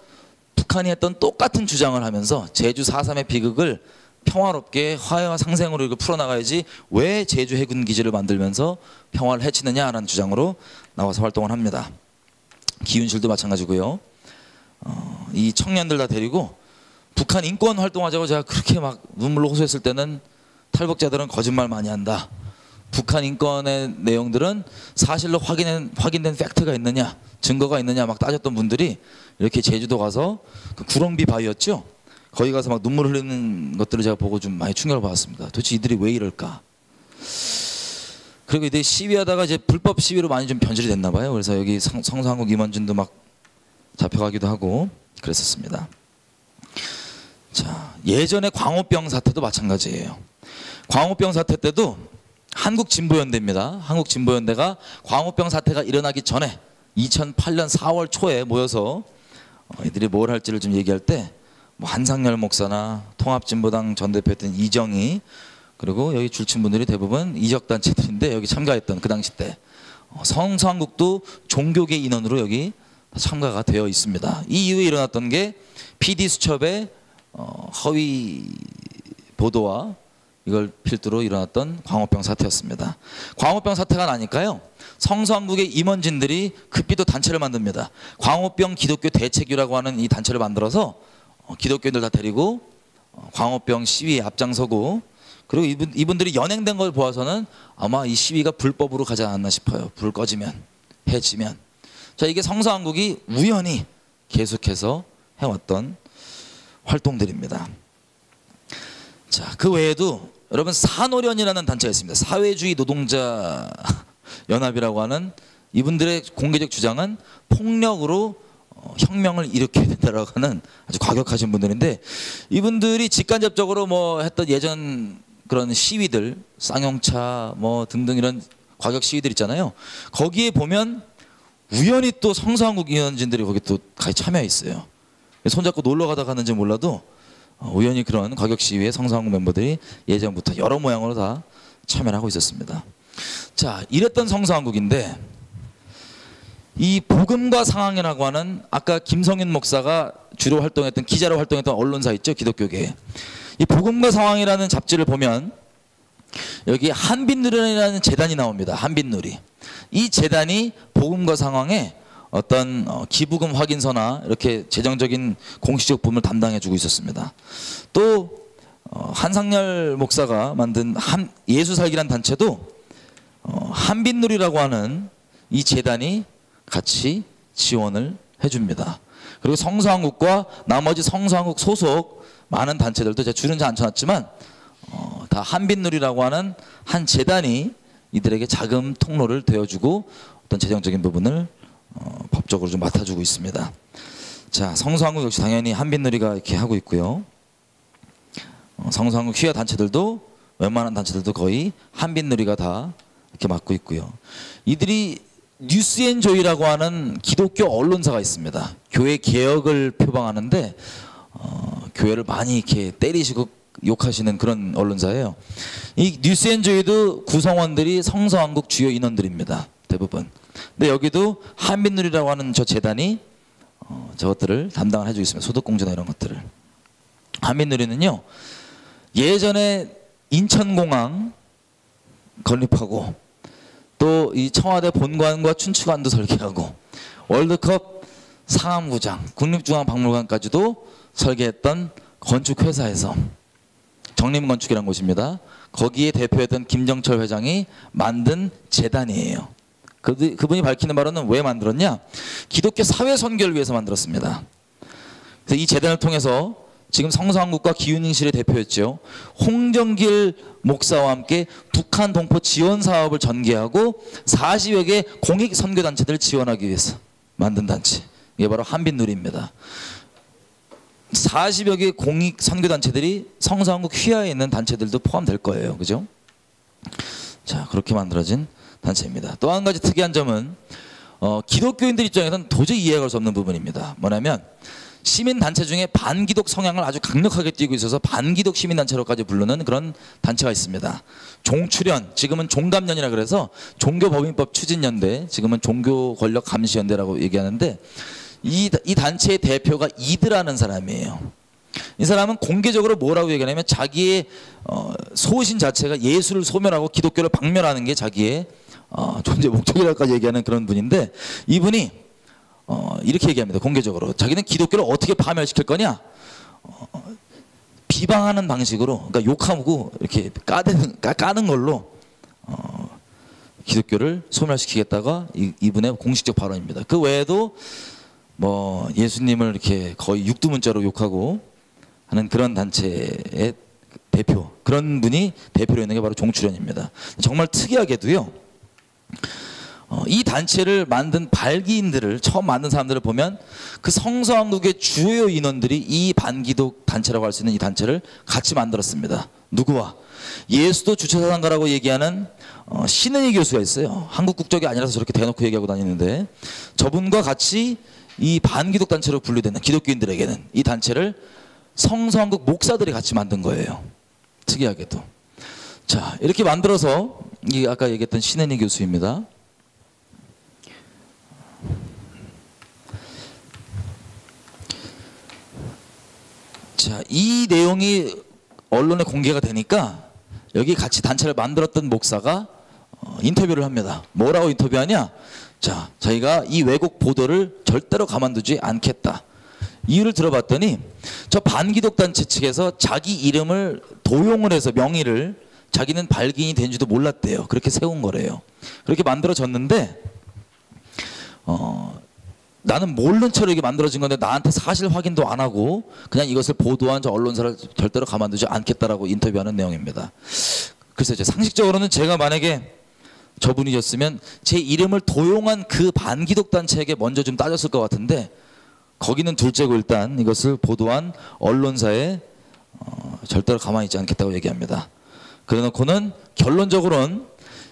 북한이 했던 똑같은 주장을 하면서 제주 4.3의 비극을 평화롭게 화해와 상생으로 이걸 풀어나가야지 왜 제주 해군 기지를 만들면서 평화를 해치느냐라는 주장으로 나와서 활동을 합니다. 기윤실도 마찬가지고요. 이 청년들 다 데리고 북한 인권 활동하자고 제가 그렇게 막 눈물로 호소했을 때는 탈북자들은 거짓말 많이 한다. 북한 인권의 내용들은 사실로 확인된 팩트가 있느냐, 증거가 있느냐 막 따졌던 분들이 이렇게 제주도 가서 그 구렁비 바위였죠. 거기 가서 막 눈물 흘리는 것들을 제가 보고 좀 많이 충격을 받았습니다. 도대체 이들이 왜 이럴까? 그리고 이들이 시위하다가 이제 불법 시위로 많이 좀 변질이 됐나 봐요. 그래서 여기 성서한국 임원진도 막 잡혀가기도 하고 그랬었습니다. 자, 예전에 광우병 사태도 마찬가지예요. 광우병 사태 때도 한국진보연대입니다. 한국진보연대가 광우병 사태가 일어나기 전에 2008년 4월 초에 모여서 이들이 뭘 할지를 좀 얘기할 때 뭐 한상열 목사나 통합진보당 전 대표였던 이정희, 그리고 여기 줄친 분들이 대부분 이적 단체들인데 여기 참가했던 그 당시 때 성서한국도 종교계 인원으로 여기 참가가 되어 있습니다. 이 이후에 일어났던 게 PD수첩의 허위 보도와 이걸 필두로 일어났던 광우병 사태였습니다. 광우병 사태가 나니까요, 성서한국의 임원진들이 급히 또 단체를 만듭니다. 광우병 기독교 대책위라고 하는 이 단체를 만들어서 기독교인들 다 데리고 광우병 시위에 앞장서고, 그리고 이분들이 연행된 걸 보아서는 아마 이 시위가 불법으로 가지 않았나 싶어요. 불 꺼지면, 해지면. 자, 이게 성서한국이 우연히 계속해서 해왔던 활동들입니다. 자, 그 외에도 여러분 사노련이라는 단체가 있습니다. 사회주의 노동자 연합이라고 하는, 이분들의 공개적 주장은 폭력으로 혁명을 일으켜야 된다라고 하는 아주 과격하신 분들인데, 이분들이 직간접적으로 뭐 했던 예전 그런 시위들, 쌍용차 뭐 등등 이런 과격 시위들 있잖아요. 거기에 보면 우연히 또 성서한국 위원진들이 거기 또 같이 참여해 있어요. 손잡고 놀러 가다 가는지 몰라도 우연히 그런 과격 시위에 성서한국 멤버들이 예전부터 여러 모양으로 다 참여를 하고 있었습니다. 자, 이랬던 성서한국인데, 이 복음과 상황이라고 하는, 아까 김성윤 목사가 주로 활동했던, 기자로 활동했던 언론사 있죠, 기독교계. 이 복음과 상황이라는 잡지를 보면 여기 한빛누리라는 재단이 나옵니다. 한빛누리. 이 재단이 복음과 상황에 어떤 기부금 확인서나 이렇게 재정적인 공식적 부분을 담당해주고 있었습니다. 또 한상열 목사가 만든 예수살기란 단체도 한빛누리라고 하는 이 재단이 같이 지원을 해줍니다. 그리고 성서한국과 나머지 성서한국 소속 많은 단체들도 제가 줄은 잘 안 쳐놨지만 다 한빛누리라고 하는 한 재단이 이들에게 자금 통로를 되어주고 어떤 재정적인 부분을 법적으로 좀 맡아주고 있습니다. 자, 성서한국 역시 당연히 한빛누리가 이렇게 하고 있고요. 성서한국 휘하 단체들도, 웬만한 단체들도 거의 한빛누리가 다 이렇게 맡고 있고요. 이들이 뉴스앤조이라고 하는 기독교 언론사가 있습니다. 교회 개혁을 표방하는데 교회를 많이 이렇게 때리시고 욕하시는 그런 언론사예요. 이 뉴스앤조이도 구성원들이 성서한국 주요 인원들입니다. 대부분. 근데 여기도 한빛누리라고 하는 저 재단이 저것들을 담당을 해주고 있습니다. 소득공제나 이런 것들을. 한빛누리는요, 예전에 인천공항 건립하고 또 이 청와대 본관과 춘추관도 설계하고 월드컵 상암구장, 국립중앙박물관까지도 설계했던 건축회사에서, 정림건축이라는 곳입니다. 거기에 대표했던 김정철 회장이 만든 재단이에요. 그분이 밝히는 바로는 왜 만들었냐? 기독교 사회 선교를 위해서 만들었습니다. 그래서 이 재단을 통해서 지금 성서한국과 기윤인실의 대표였죠. 홍정길 목사와 함께 북한 동포 지원 사업을 전개하고 40여 개 공익 선교 단체들을 지원하기 위해서 만든 단체. 이게 바로 한빛누리입니다. 40여 개 공익 선교 단체들이 성서한국 휘하에 있는 단체들도 포함될 거예요. 그죠? 자, 그렇게 만들어진 단체입니다. 또 한 가지 특이한 점은 기독교인들 입장에서는 도저히 이해할 수 없는 부분입니다. 뭐냐면 시민단체 중에 반기독 성향을 아주 강력하게 띠고 있어서 반기독 시민단체로까지 부르는 그런 단체가 있습니다. 종출연, 지금은 종감연이라 그래서 종교법인법 추진연대, 지금은 종교권력감시연대라고 얘기하는데 이 단체의 대표가 이드라는 사람이에요. 이 사람은 공개적으로 뭐라고 얘기하냐면 자기의 소신 자체가 예수를 소멸하고 기독교를 박멸하는 게 자기의 존재 목적이라고까지 얘기하는 그런 분인데, 이분이 이렇게 얘기합니다. 공개적으로 자기는 기독교를 어떻게 파멸시킬 거냐, 비방하는 방식으로, 그러니까 욕하고 이렇게 까는 걸로 기독교를 소멸시키겠다가 이분의 공식적 발언입니다. 그 외에도 뭐 예수님을 이렇게 거의 육두문자로 욕하고 하는 그런 단체의 대표, 그런 분이 대표로 있는 게 바로 종출연입니다. 정말 특이하게도요, 이 단체를 만든 발기인들을, 처음 만든 사람들을 보면 그 성서한국의 주요 인원들이 이 반기독 단체라고 할 수 있는 이 단체를 같이 만들었습니다. 누구와? 예수도 주체사상가라고 얘기하는 신은희 교수가 있어요. 한국 국적이 아니라서 저렇게 대놓고 얘기하고 다니는데, 저분과 같이 이 반기독 단체로 분류되는 기독교인들에게는 이 단체를 성서한국 목사들이 같이 만든 거예요. 특이하게도. 자, 이렇게 만들어서, 이 아까 얘기했던 신은희 교수입니다. 자, 이 내용이 언론에 공개가 되니까 여기 같이 단체를 만들었던 목사가 인터뷰를 합니다. 뭐라고 인터뷰하냐? 자, 저희가 이 왜곡 보도를 절대로 가만두지 않겠다. 이유를 들어봤더니 저 반기독 단체 측에서 자기 이름을 도용을 해서 명의를, 자기는 발기인이 된지도 몰랐대요. 그렇게 세운 거래요. 그렇게 만들어졌는데 나는 모른 채로 이게 만들어진 건데 나한테 사실 확인도 안 하고 그냥 이것을 보도한 저 언론사를 절대로 가만두지 않겠다라고 인터뷰하는 내용입니다. 글쎄요, 상식적으로는 제가 만약에 저분이셨으면 제 이름을 도용한 그 반기독 단체에게 먼저 좀 따졌을 것 같은데, 거기는 둘째고 일단 이것을 보도한 언론사에 절대로 가만히 있지 않겠다고 얘기합니다. 그래놓고는 결론적으로는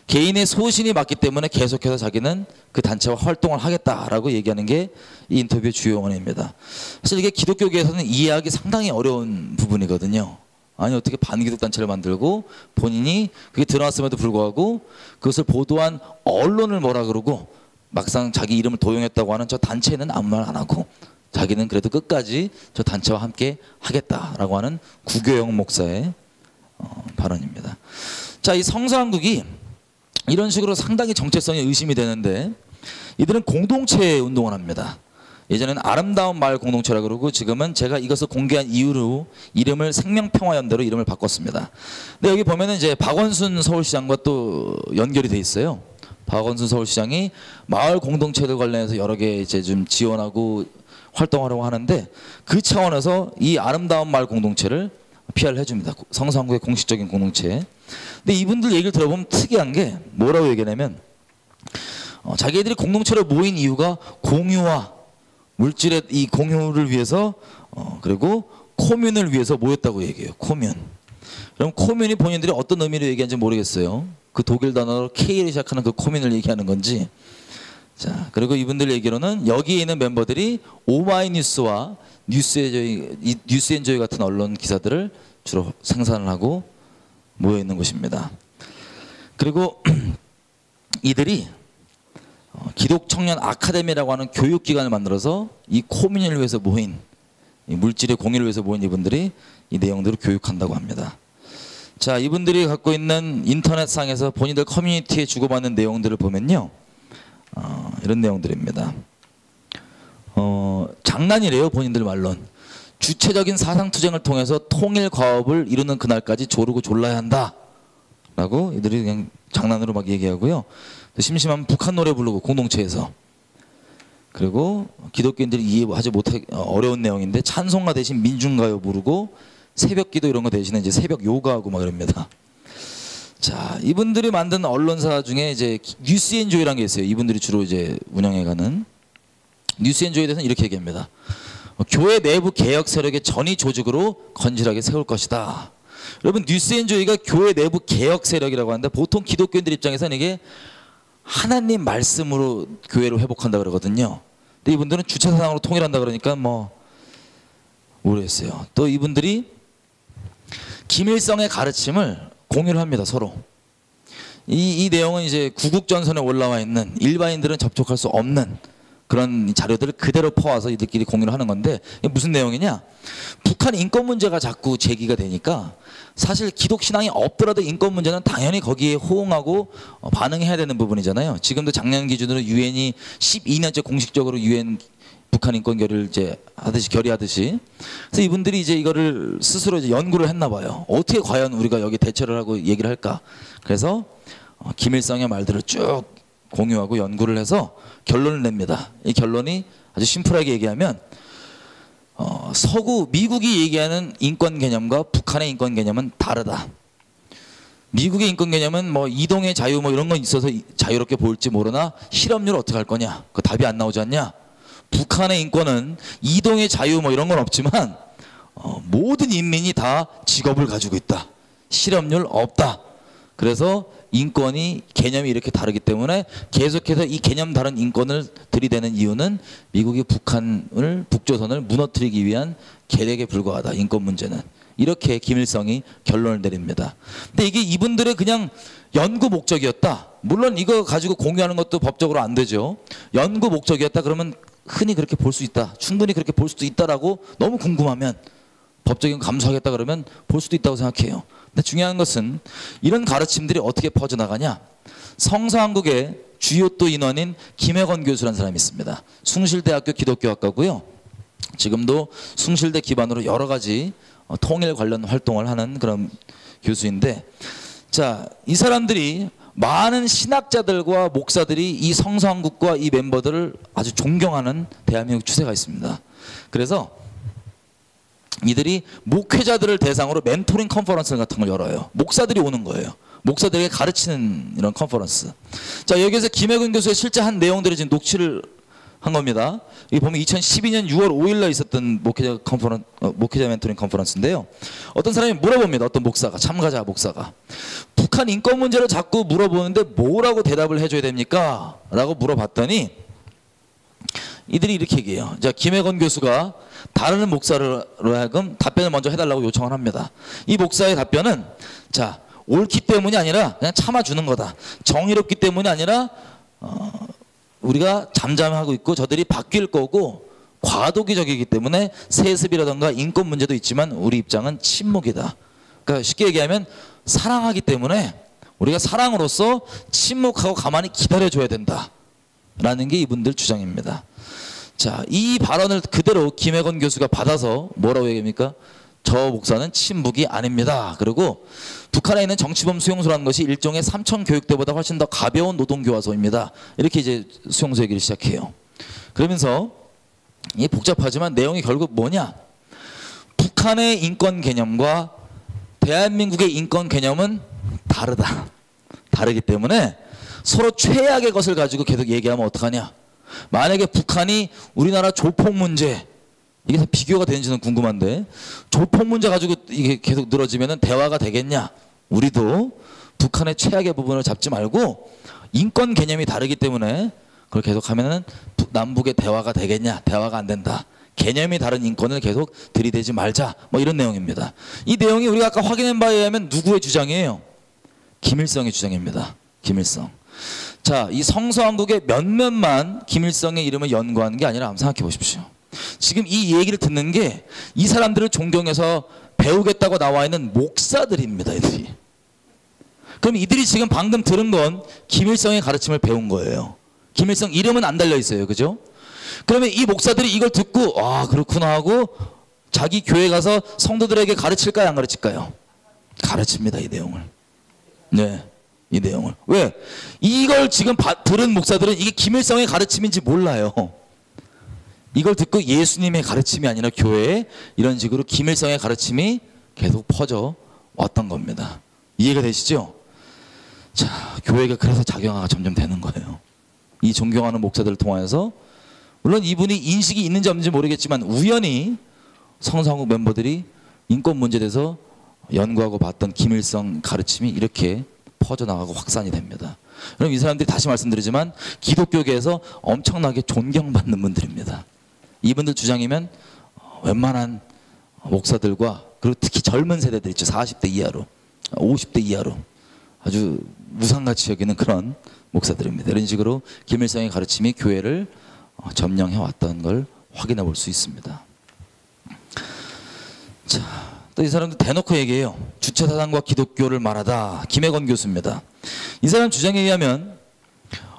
개인의 소신이 맞기 때문에 계속해서 자기는 그 단체와 활동을 하겠다라고 얘기하는 게 이 인터뷰의 주요 원인입니다. 사실 이게 기독교계에서는 이해하기 상당히 어려운 부분이거든요. 아니, 어떻게 반기독 단체를 만들고 본인이 그게 드러났음에도 불구하고 그것을 보도한 언론을 뭐라 그러고 막상 자기 이름을 도용했다고 하는 저 단체는 아무 말 안 하고 자기는 그래도 끝까지 저 단체와 함께 하겠다라고 하는 구교영 목사의 발언입니다. 자, 이 성서한국이 이런 식으로 상당히 정체성이 의심이 되는데, 이들은 공동체 운동을 합니다. 예전에는 아름다운 마을 공동체라고 그러고 지금은 제가 이것을 공개한 이후로 이름을 생명평화연대로 이름을 바꿨습니다. 근데 여기 보면은 이제 박원순 서울시장과 또 연결이 돼 있어요. 박원순 서울시장이 마을 공동체들 관련해서 여러 개 이제 좀 지원하고 활동하려고 하는데, 그 차원에서 이 아름다운 마을 공동체를 PR을 해줍니다. 성서한국의 공식적인 공동체. 근데 이분들 얘기를 들어보면 특이한 게 뭐라고 얘기하냐면, 자기들이 공동체로 모인 이유가 공유와 물질의 이 공유를 위해서, 그리고 코뮌을 위해서 모였다고 얘기해요. 코뮌. 그럼 코뮌이 본인들이 어떤 의미로 얘기하는지 모르겠어요. 그 독일 단어로 K를 시작하는 그 코뮌을 얘기하는 건지. 자, 그리고 이분들 얘기로는 여기에 있는 멤버들이 오마이뉴스와 뉴스엔조이 같은 언론 기사들을 주로 생산을 하고 모여 있는 곳입니다. 그리고 이들이 기독청년 아카데미라고 하는 교육기관을 만들어서 이 코뮌을 위해서 모인, 이 물질의 공유를 위해서 모인 이분들이 이 내용들을 교육한다고 합니다. 자, 이분들이 갖고 있는 인터넷상에서 본인들 커뮤니티에 주고받는 내용들을 보면요, 이런 내용들입니다. 장난이래요, 본인들 말론. 주체적인 사상투쟁을 통해서 통일 과업을 이루는 그날까지 조르고 졸라야 한다 라고 이들이 그냥 장난으로 막 얘기하고요. 심심하면 북한 노래 부르고 공동체에서. 그리고 기독교인들이 이해하지 못하기 어려운 내용인데 찬송가 대신 민중가요 부르고 새벽기도 이런 거 대신에 이제 새벽 요가하고 막 그럽니다. 자, 이분들이 만든 언론사 중에 이제 뉴스앤조이라는 게 있어요. 이분들이 주로 이제 운영해가는 뉴스앤조이에 대해서는 이렇게 얘기합니다. 교회 내부 개혁 세력의 전위 조직으로 건실하게 세울 것이다. 여러분, 뉴스앤조이가 교회 내부 개혁 세력이라고 하는데 보통 기독교인들 입장에서는 이게 하나님 말씀으로 교회를 회복한다 그러거든요. 근데 이분들은 주체 사상으로 통일한다 그러니까 뭐 모르겠어요. 또 이분들이 김일성의 가르침을 공유를 합니다, 서로. 이 내용은 이제 구국전선에 올라와 있는 일반인들은 접촉할 수 없는 그런 자료들을 그대로 퍼와서 이들끼리 공유를 하는 건데, 이게 무슨 내용이냐? 북한 인권 문제가 자꾸 제기가 되니까 사실 기독 신앙이 없더라도 인권 문제는 당연히 거기에 호응하고 반응해야 되는 부분이잖아요. 지금도 작년 기준으로 유엔이 12년째 공식적으로 유엔 북한 인권 결의를 이제 결의하듯이, 그래서 이분들이 이제 이거를 스스로 이제 연구를 했나 봐요. 어떻게 과연 우리가 여기 대처를 하고 얘기를 할까? 그래서 김일성의 말들을 쭉 공유하고 연구를 해서 결론을 냅니다. 이 결론이 아주 심플하게 얘기하면 서구 미국이 얘기하는 인권 개념과 북한의 인권 개념은 다르다. 미국의 인권 개념은 뭐 이동의 자유 뭐 이런 건 있어서 자유롭게 보일지 모르나 실업률 어떻게 할 거냐? 그 답이 안 나오지 않냐? 북한의 인권은 이동의 자유 뭐 이런 건 없지만 모든 인민이 다 직업을 가지고 있다. 실업률 없다. 그래서 인권이 개념이 이렇게 다르기 때문에 계속해서 이 개념 다른 인권을 들이대는 이유는 미국이 북조선을 무너뜨리기 위한 계략에 불과하다. 인권 문제는. 이렇게 김일성이 결론을 내립니다. 근데 이게 이분들의 그냥 연구 목적이었다. 물론 이거 가지고 공유하는 것도 법적으로 안 되죠. 연구 목적이었다 그러면 흔히 그렇게 볼 수 있다. 충분히 그렇게 볼 수도 있다라고 너무 궁금하면 법적인 감수하겠다 그러면 볼 수도 있다고 생각해요. 근데 중요한 것은 이런 가르침들이 어떻게 퍼져나가냐. 성서한국의 주요 또 인원인 김혜건 교수라는 사람이 있습니다. 숭실대학교 기독교학과고요. 지금도 숭실대 기반으로 여러 가지 통일 관련 활동을 하는 그런 교수인데, 자, 이 사람들이 많은 신학자들과 목사들이 이 성서한국과 이 멤버들을 아주 존경하는 대한민국 추세가 있습니다. 그래서 이들이 목회자들을 대상으로 멘토링 컨퍼런스 같은 걸 열어요. 목사들이 오는 거예요. 목사들에게 가르치는 이런 컨퍼런스. 자, 여기에서 김혜근 교수의 실제 한 내용들을 지금 녹취를 한 겁니다. 이 보면 2012년 6월 5일날 있었던 목회자 멘토링 컨퍼런스인데요. 어떤 사람이 물어봅니다. 어떤 목사가, 참가자 목사가. 북한 인권 문제를 자꾸 물어보는데 뭐라고 대답을 해줘야 됩니까? 라고 물어봤더니 이들이 이렇게 얘기해요. 자, 김혜건 교수가 다른 목사로 하여금 답변을 먼저 해달라고 요청을 합니다. 이 목사의 답변은, 자, 옳기 때문이 아니라 그냥 참아주는 거다. 정의롭기 때문이 아니라 우리가 잠잠하고 있고 저들이 바뀔 거고 과도기적이기 때문에 세습이라던가 인권 문제도 있지만 우리 입장은 침묵이다. 그러니까 쉽게 얘기하면 사랑하기 때문에 우리가 사랑으로서 침묵하고 가만히 기다려줘야 된다. 라는 게 이분들 주장입니다. 자, 이 발언을 그대로 김혜건 교수가 받아서 뭐라고 얘기합니까? 저 목사는 친북이 아닙니다. 그리고 북한에 있는 정치범 수용소라는 것이 일종의 삼천 교육대보다 훨씬 더 가벼운 노동교화소입니다. 이렇게 이제 수용소 얘기를 시작해요. 그러면서 이게 복잡하지만 내용이 결국 뭐냐? 북한의 인권 개념과 대한민국의 인권 개념은 다르다. 다르기 때문에 서로 최악의 것을 가지고 계속 얘기하면 어떡하냐? 만약에 북한이 우리나라 조폭 문제, 이게 다 비교가 되는지는 궁금한데, 조폭 문제 가지고 이게 계속 늘어지면 대화가 되겠냐? 우리도 북한의 최악의 부분을 잡지 말고 인권 개념이 다르기 때문에 그걸 계속하면 남북의 대화가 되겠냐? 대화가 안 된다. 개념이 다른 인권을 계속 들이대지 말자. 뭐 이런 내용입니다. 이 내용이 우리가 아까 확인한 바에 의하면 누구의 주장이에요? 김일성의 주장입니다. 김일성. 자, 이 성서한국의 몇몇만 김일성의 이름을 연구하는 게 아니라 한번 생각해 보십시오. 지금 이 얘기를 듣는 게 이 사람들을 존경해서 배우겠다고 나와 있는 목사들입니다. 이들이. 그럼 이들이 지금 방금 들은 건 김일성의 가르침을 배운 거예요. 김일성 이름은 안 달려 있어요. 그죠? 그러면 이 목사들이 이걸 듣고 아 그렇구나 하고 자기 교회 가서 성도들에게 가르칠까요? 안 가르칠까요? 가르칩니다. 이 내용을. 네, 이 내용을. 왜? 이걸 지금 들은 목사들은 이게 김일성의 가르침인지 몰라요. 이걸 듣고 예수님의 가르침이 아니라 교회에 이런 식으로 김일성의 가르침이 계속 퍼져 왔던 겁니다. 이해가 되시죠? 자, 교회가 그래서 작용화가 점점 되는 거예요. 이 존경하는 목사들을 통해서, 물론 이분이 인식이 있는지 없는지 모르겠지만 우연히 성서한국 멤버들이 인권 문제에 대해서 연구하고 봤던 김일성 가르침이 이렇게 퍼져나가고 확산이 됩니다. 그럼 이 사람들이 다시 말씀드리지만 기독교계에서 엄청나게 존경받는 분들입니다. 이분들 주장이면 웬만한 목사들과, 그리고 특히 젊은 세대들 있죠. 40대 이하로, 50대 이하로 아주 무상같이 여기는 그런 목사들입니다. 이런 식으로 김일성의 가르침이 교회를 점령해 왔다는 걸 확인해 볼 수 있습니다. 자, 또 이 사람도 대놓고 얘기해요. 주체사상과 기독교를 말하다. 김혜건 교수입니다. 이 사람 주장에 의하면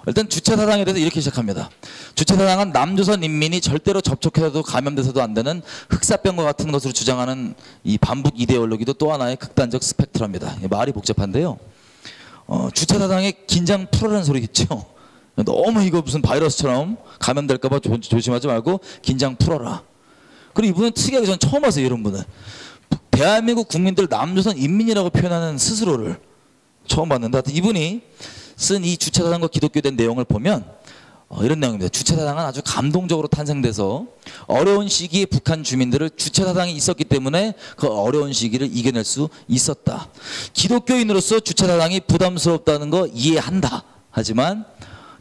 일단 주체사상에 대해서 이렇게 시작합니다. 주체사상은 남조선 인민이 절대로 접촉해서도 감염돼서도 안 되는 흑사병과 같은 것으로 주장하는 이 반북 이데올로기도 또 하나의 극단적 스펙트럼입니다. 말이 복잡한데요. 주체사상에 긴장 풀어라는 소리겠죠. 너무 이거 무슨 바이러스처럼 감염될까 봐 조심하지 말고 긴장 풀어라. 그리고 이분은 특이하게 전 처음 봤어요. 이런 분은 대한민국 국민들 남조선 인민이라고 표현하는 스스로를 처음 봤는데, 이분이 쓴 이 주체사상과 기독교에 대한 내용을 보면 이런 내용입니다. 주체사상은 아주 감동적으로 탄생돼서 어려운 시기에 북한 주민들을 주체사상이 있었기 때문에 그 어려운 시기를 이겨낼 수 있었다. 기독교인으로서 주체사상이 부담스럽다는 거 이해한다. 하지만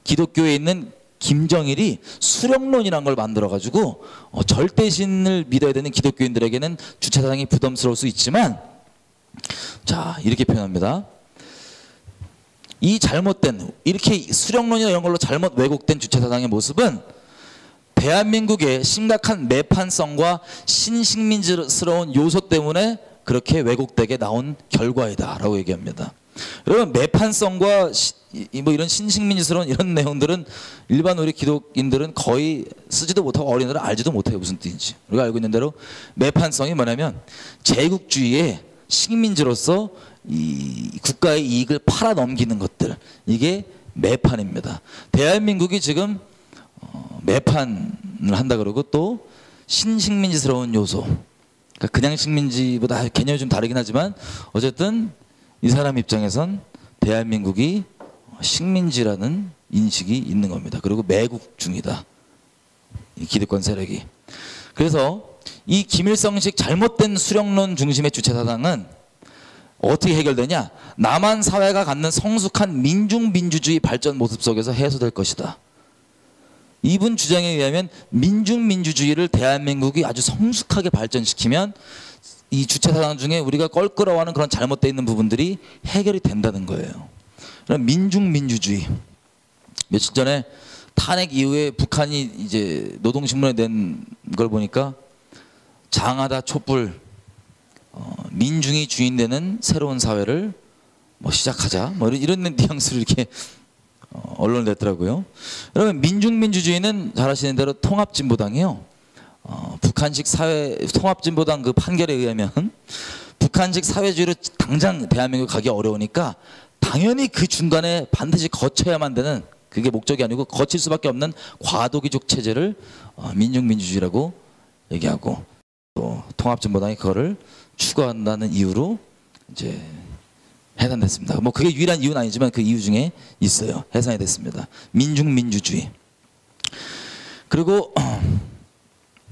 기독교에 있는 김정일이 수령론이라는 걸 만들어가지고 절대신을 믿어야 되는 기독교인들에게는 주체사상이 부담스러울 수 있지만, 자, 이렇게 표현합니다. 이 잘못된, 이렇게 수령론이나 이런 걸로 잘못 왜곡된 주체사상의 모습은 대한민국의 심각한 매판성과 신식민지스러운 요소 때문에 그렇게 왜곡되게 나온 결과이다 라고 얘기합니다. 여러분, 매판성과 뭐 이런 신식민지스러운 이런 내용들은 일반 우리 기독인들은 거의 쓰지도 못하고 어린애들은 알지도 못해요. 무슨 뜻인지. 우리가 알고 있는 대로 매판성이 뭐냐면 제국주의의 식민지로서 이 국가의 이익을 팔아넘기는 것들, 이게 매판입니다. 대한민국이 지금 매판을 한다 그러고 또 신식민지스러운 요소, 그러니까 그냥 식민지보다 개념이 좀 다르긴 하지만 어쨌든 이 사람 입장에선 대한민국이 식민지라는 인식이 있는 겁니다. 그리고 매국 중이다, 이 기득권 세력이. 그래서 이 김일성식 잘못된 수령론 중심의 주체사상은 어떻게 해결되냐? 남한 사회가 갖는 성숙한 민중민주주의 발전 모습 속에서 해소될 것이다. 이분 주장에 의하면 민중민주주의를 대한민국이 아주 성숙하게 발전시키면 이 주체사상 중에 우리가 껄끄러워하는 그런 잘못되어 있는 부분들이 해결이 된다는 거예요. 그럼 민중민주주의. 며칠 전에 탄핵 이후에 북한이 이제 노동신문에 낸 걸 보니까 장하다 촛불, 민중이 주인되는 새로운 사회를 뭐 시작하자, 뭐 이런 뉘앙스를 이렇게 언론에 냈더라고요. 여러분, 민중민주주의는 잘 아시는 대로 통합진보당이요. 북한식 사회 통합진보당 그 판결에 의하면 북한식 사회주의로 당장 대한민국 가기 어려우니까 당연히 그 중간에 반드시 거쳐야만 되는, 그게 목적이 아니고 거칠 수밖에 없는 과도기적 체제를 민중민주주의라고 얘기하고, 또 통합진보당이 그거를 추구한다는 이유로 이제 해산됐습니다. 뭐 그게 유일한 이유는 아니지만 그 이유 중에 있어요. 해산이 됐습니다. 민중민주주의. 그리고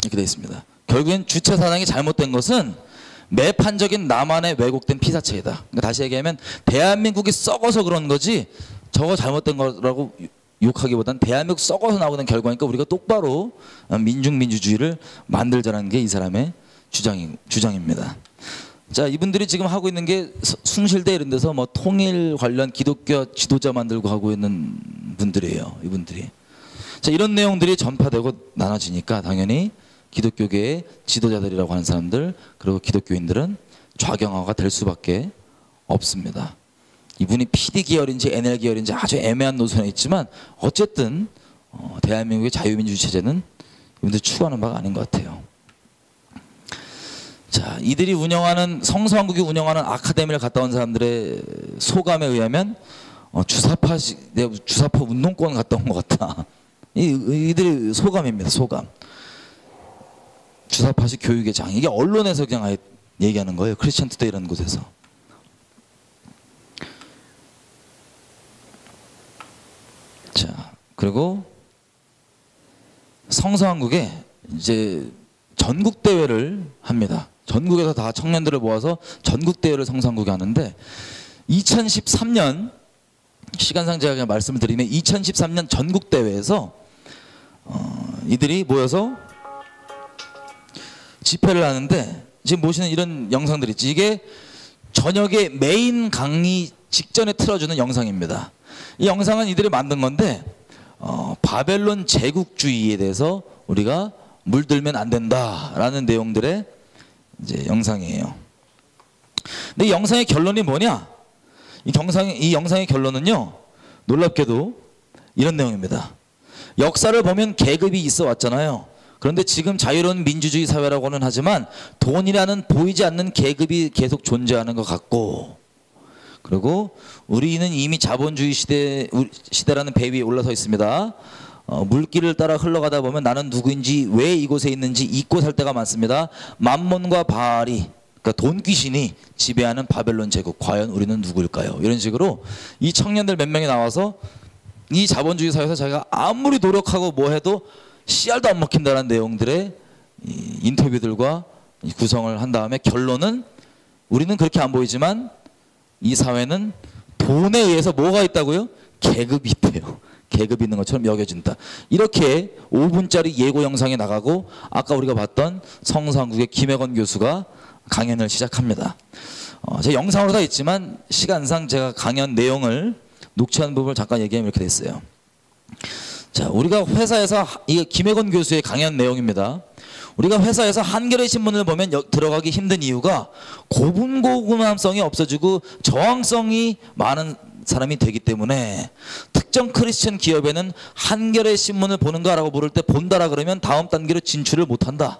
이렇게 되어 있습니다. 결국엔 주체사상이 잘못된 것은 매판적인 남한의 왜곡된 피사체이다. 그러니까 다시 얘기하면 대한민국이 썩어서 그런 거지 저거 잘못된 거라고 욕하기보단 대한민국 썩어서 나오는 결과니까 우리가 똑바로 민중민주주의를 만들자는 게 이 사람의 주장입니다. 자, 이분들이 지금 하고 있는 게 숭실대 이런 데서 뭐 통일 관련 기독교 지도자 만들고 하고 있는 분들이에요. 이분들이. 자, 이런 내용들이 전파되고 나눠지니까 당연히 기독교계의 지도자들이라고 하는 사람들, 그리고 기독교인들은 좌경화가 될 수밖에 없습니다. 이분이 PD 계열인지 NL 계열인지 아주 애매한 노선에 있지만 어쨌든 대한민국의 자유민주주의 체제는 이분들이 추구하는 바가 아닌 것 같아요. 자, 이들이 운영하는, 성서한국이 운영하는 아카데미를 갔다 온 사람들의 소감에 의하면 주사파 운동권 갔다 온 것 같다. 이들의 소감입니다. 소감. 주사파식 교육의 장. 이게 언론에서 그냥 아예 얘기하는 거예요. 크리스천 투데이라는 곳에서. 자, 그리고 성서왕국에 이제 전국 대회를 합니다. 전국에서 다 청년들을 모아서 전국 대회를 성서왕국에 하는데 2013년 시간상 제가 그냥 말씀을 드리면 2013년 전국 대회에서 이들이 모여서 집회를 하는데 지금 보시는 이런 영상들 있지. 이게 저녁에 메인 강의 직전에 틀어주는 영상입니다. 이 영상은 이들이 만든 건데 바벨론 제국주의에 대해서 우리가 물들면 안 된다라는 내용들의 이제 영상이에요. 근데 이 영상의 결론이 뭐냐? 이 영상의 결론은요, 놀랍게도 이런 내용입니다. 역사를 보면 계급이 있어 왔잖아요. 그런데 지금 자유로운 민주주의 사회라고는 하지만 돈이라는 보이지 않는 계급이 계속 존재하는 것 같고, 그리고 우리는 이미 자본주의 시대라는 배 위에 올라서 있습니다. 물길을 따라 흘러가다 보면 나는 누구인지, 왜 이곳에 있는지 잊고 살 때가 많습니다. 만몬과 바알이, 그러니까 돈 귀신이 지배하는 바벨론 제국, 과연 우리는 누구일까요? 이런 식으로 이 청년들 몇 명이 나와서 이 자본주의 사회에서 자기가 아무리 노력하고 뭐 해도 씨알도 안 먹힌다는 내용들의 인터뷰들과 구성을 한 다음에 결론은 우리는 그렇게 안 보이지만 이 사회는 돈에 의해서 뭐가 있다고요? 계급이 있대요. 계급이 있는 것처럼 여겨진다. 이렇게 5분짜리 예고 영상이 나가고 아까 우리가 봤던 성서왕국의 김혜건 교수가 강연을 시작합니다. 제 영상으로 다 있지만 시간상 제가 강연 내용을 녹취한 부분을 잠깐 얘기하면 이렇게 됐어요. 자, 우리가 회사에서 이 김혜건 교수의 강연 내용입니다. 우리가 회사에서 한겨레 신문을 보면 들어가기 힘든 이유가 고분고금함성이 없어지고 저항성이 많은 사람이 되기 때문에 특정 크리스천 기업에는 한겨레 신문을 보는가라고 물을 때 본다라 그러면 다음 단계로 진출을 못한다.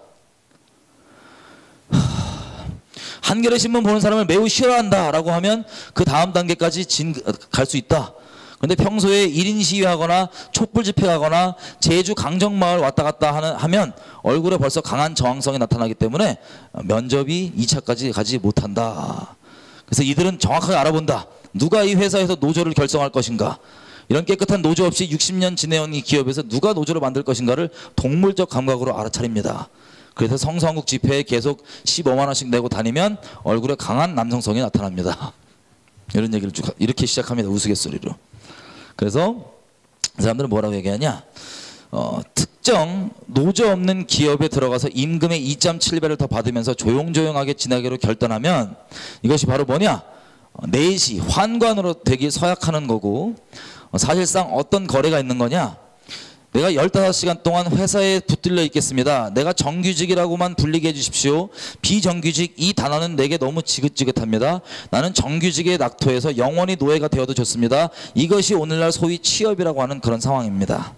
한겨레 신문 보는 사람을 매우 싫어한다라고 하면 그 다음 단계까지 갈 수 있다. 근데 평소에 1인 시위하거나 촛불 집회하거나 제주 강정마을 왔다 갔다 하면 얼굴에 벌써 강한 저항성이 나타나기 때문에 면접이 2차까지 가지 못한다. 그래서 이들은 정확하게 알아본다. 누가 이 회사에서 노조를 결성할 것인가. 이런 깨끗한 노조 없이 60년 지내온 이 기업에서 누가 노조를 만들 것인가를 동물적 감각으로 알아차립니다. 그래서 성서왕국 집회에 계속 15만 원씩 내고 다니면 얼굴에 강한 남성성이 나타납니다. 이런 얘기를 쭉 이렇게 시작합니다. 우스갯소리로. 그래서 사람들은 뭐라고 얘기하냐, 특정 노조 없는 기업에 들어가서 임금의 2.7배를 더 받으면서 조용조용하게 지나기로 결단하면 이것이 바로 뭐냐, 내시 환관으로 되기 서약하는 거고, 사실상 어떤 거래가 있는 거냐, 내가 15시간 동안 회사에 붙들려 있겠습니다. 내가 정규직이라고만 불리게 해주십시오. 비정규직 이 단어는 내게 너무 지긋지긋합니다. 나는 정규직에 낙토해서 영원히 노예가 되어도 좋습니다. 이것이 오늘날 소위 취업이라고 하는 그런 상황입니다.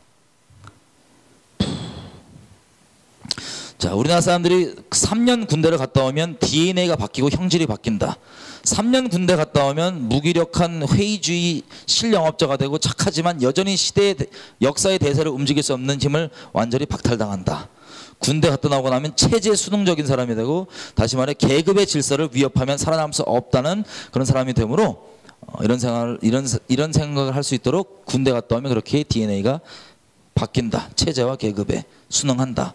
자, 우리나라 사람들이 3년 군대를 갔다 오면 DNA가 바뀌고 형질이 바뀐다. 3년 군대 갔다 오면 무기력한 회의주의 실영업자가 되고 착하지만 여전히 역사의 대세를 움직일 수 없는 힘을 완전히 박탈당한다. 군대 갔다 나오고 나면 체제 수능적인 사람이 되고, 다시 말해 계급의 질서를 위협하면 살아남을 수 없다는 그런 사람이 되므로 이런 생각을 할 수 있도록 군대 갔다 오면 그렇게 DNA가 바뀐다. 체제와 계급에 순응한다.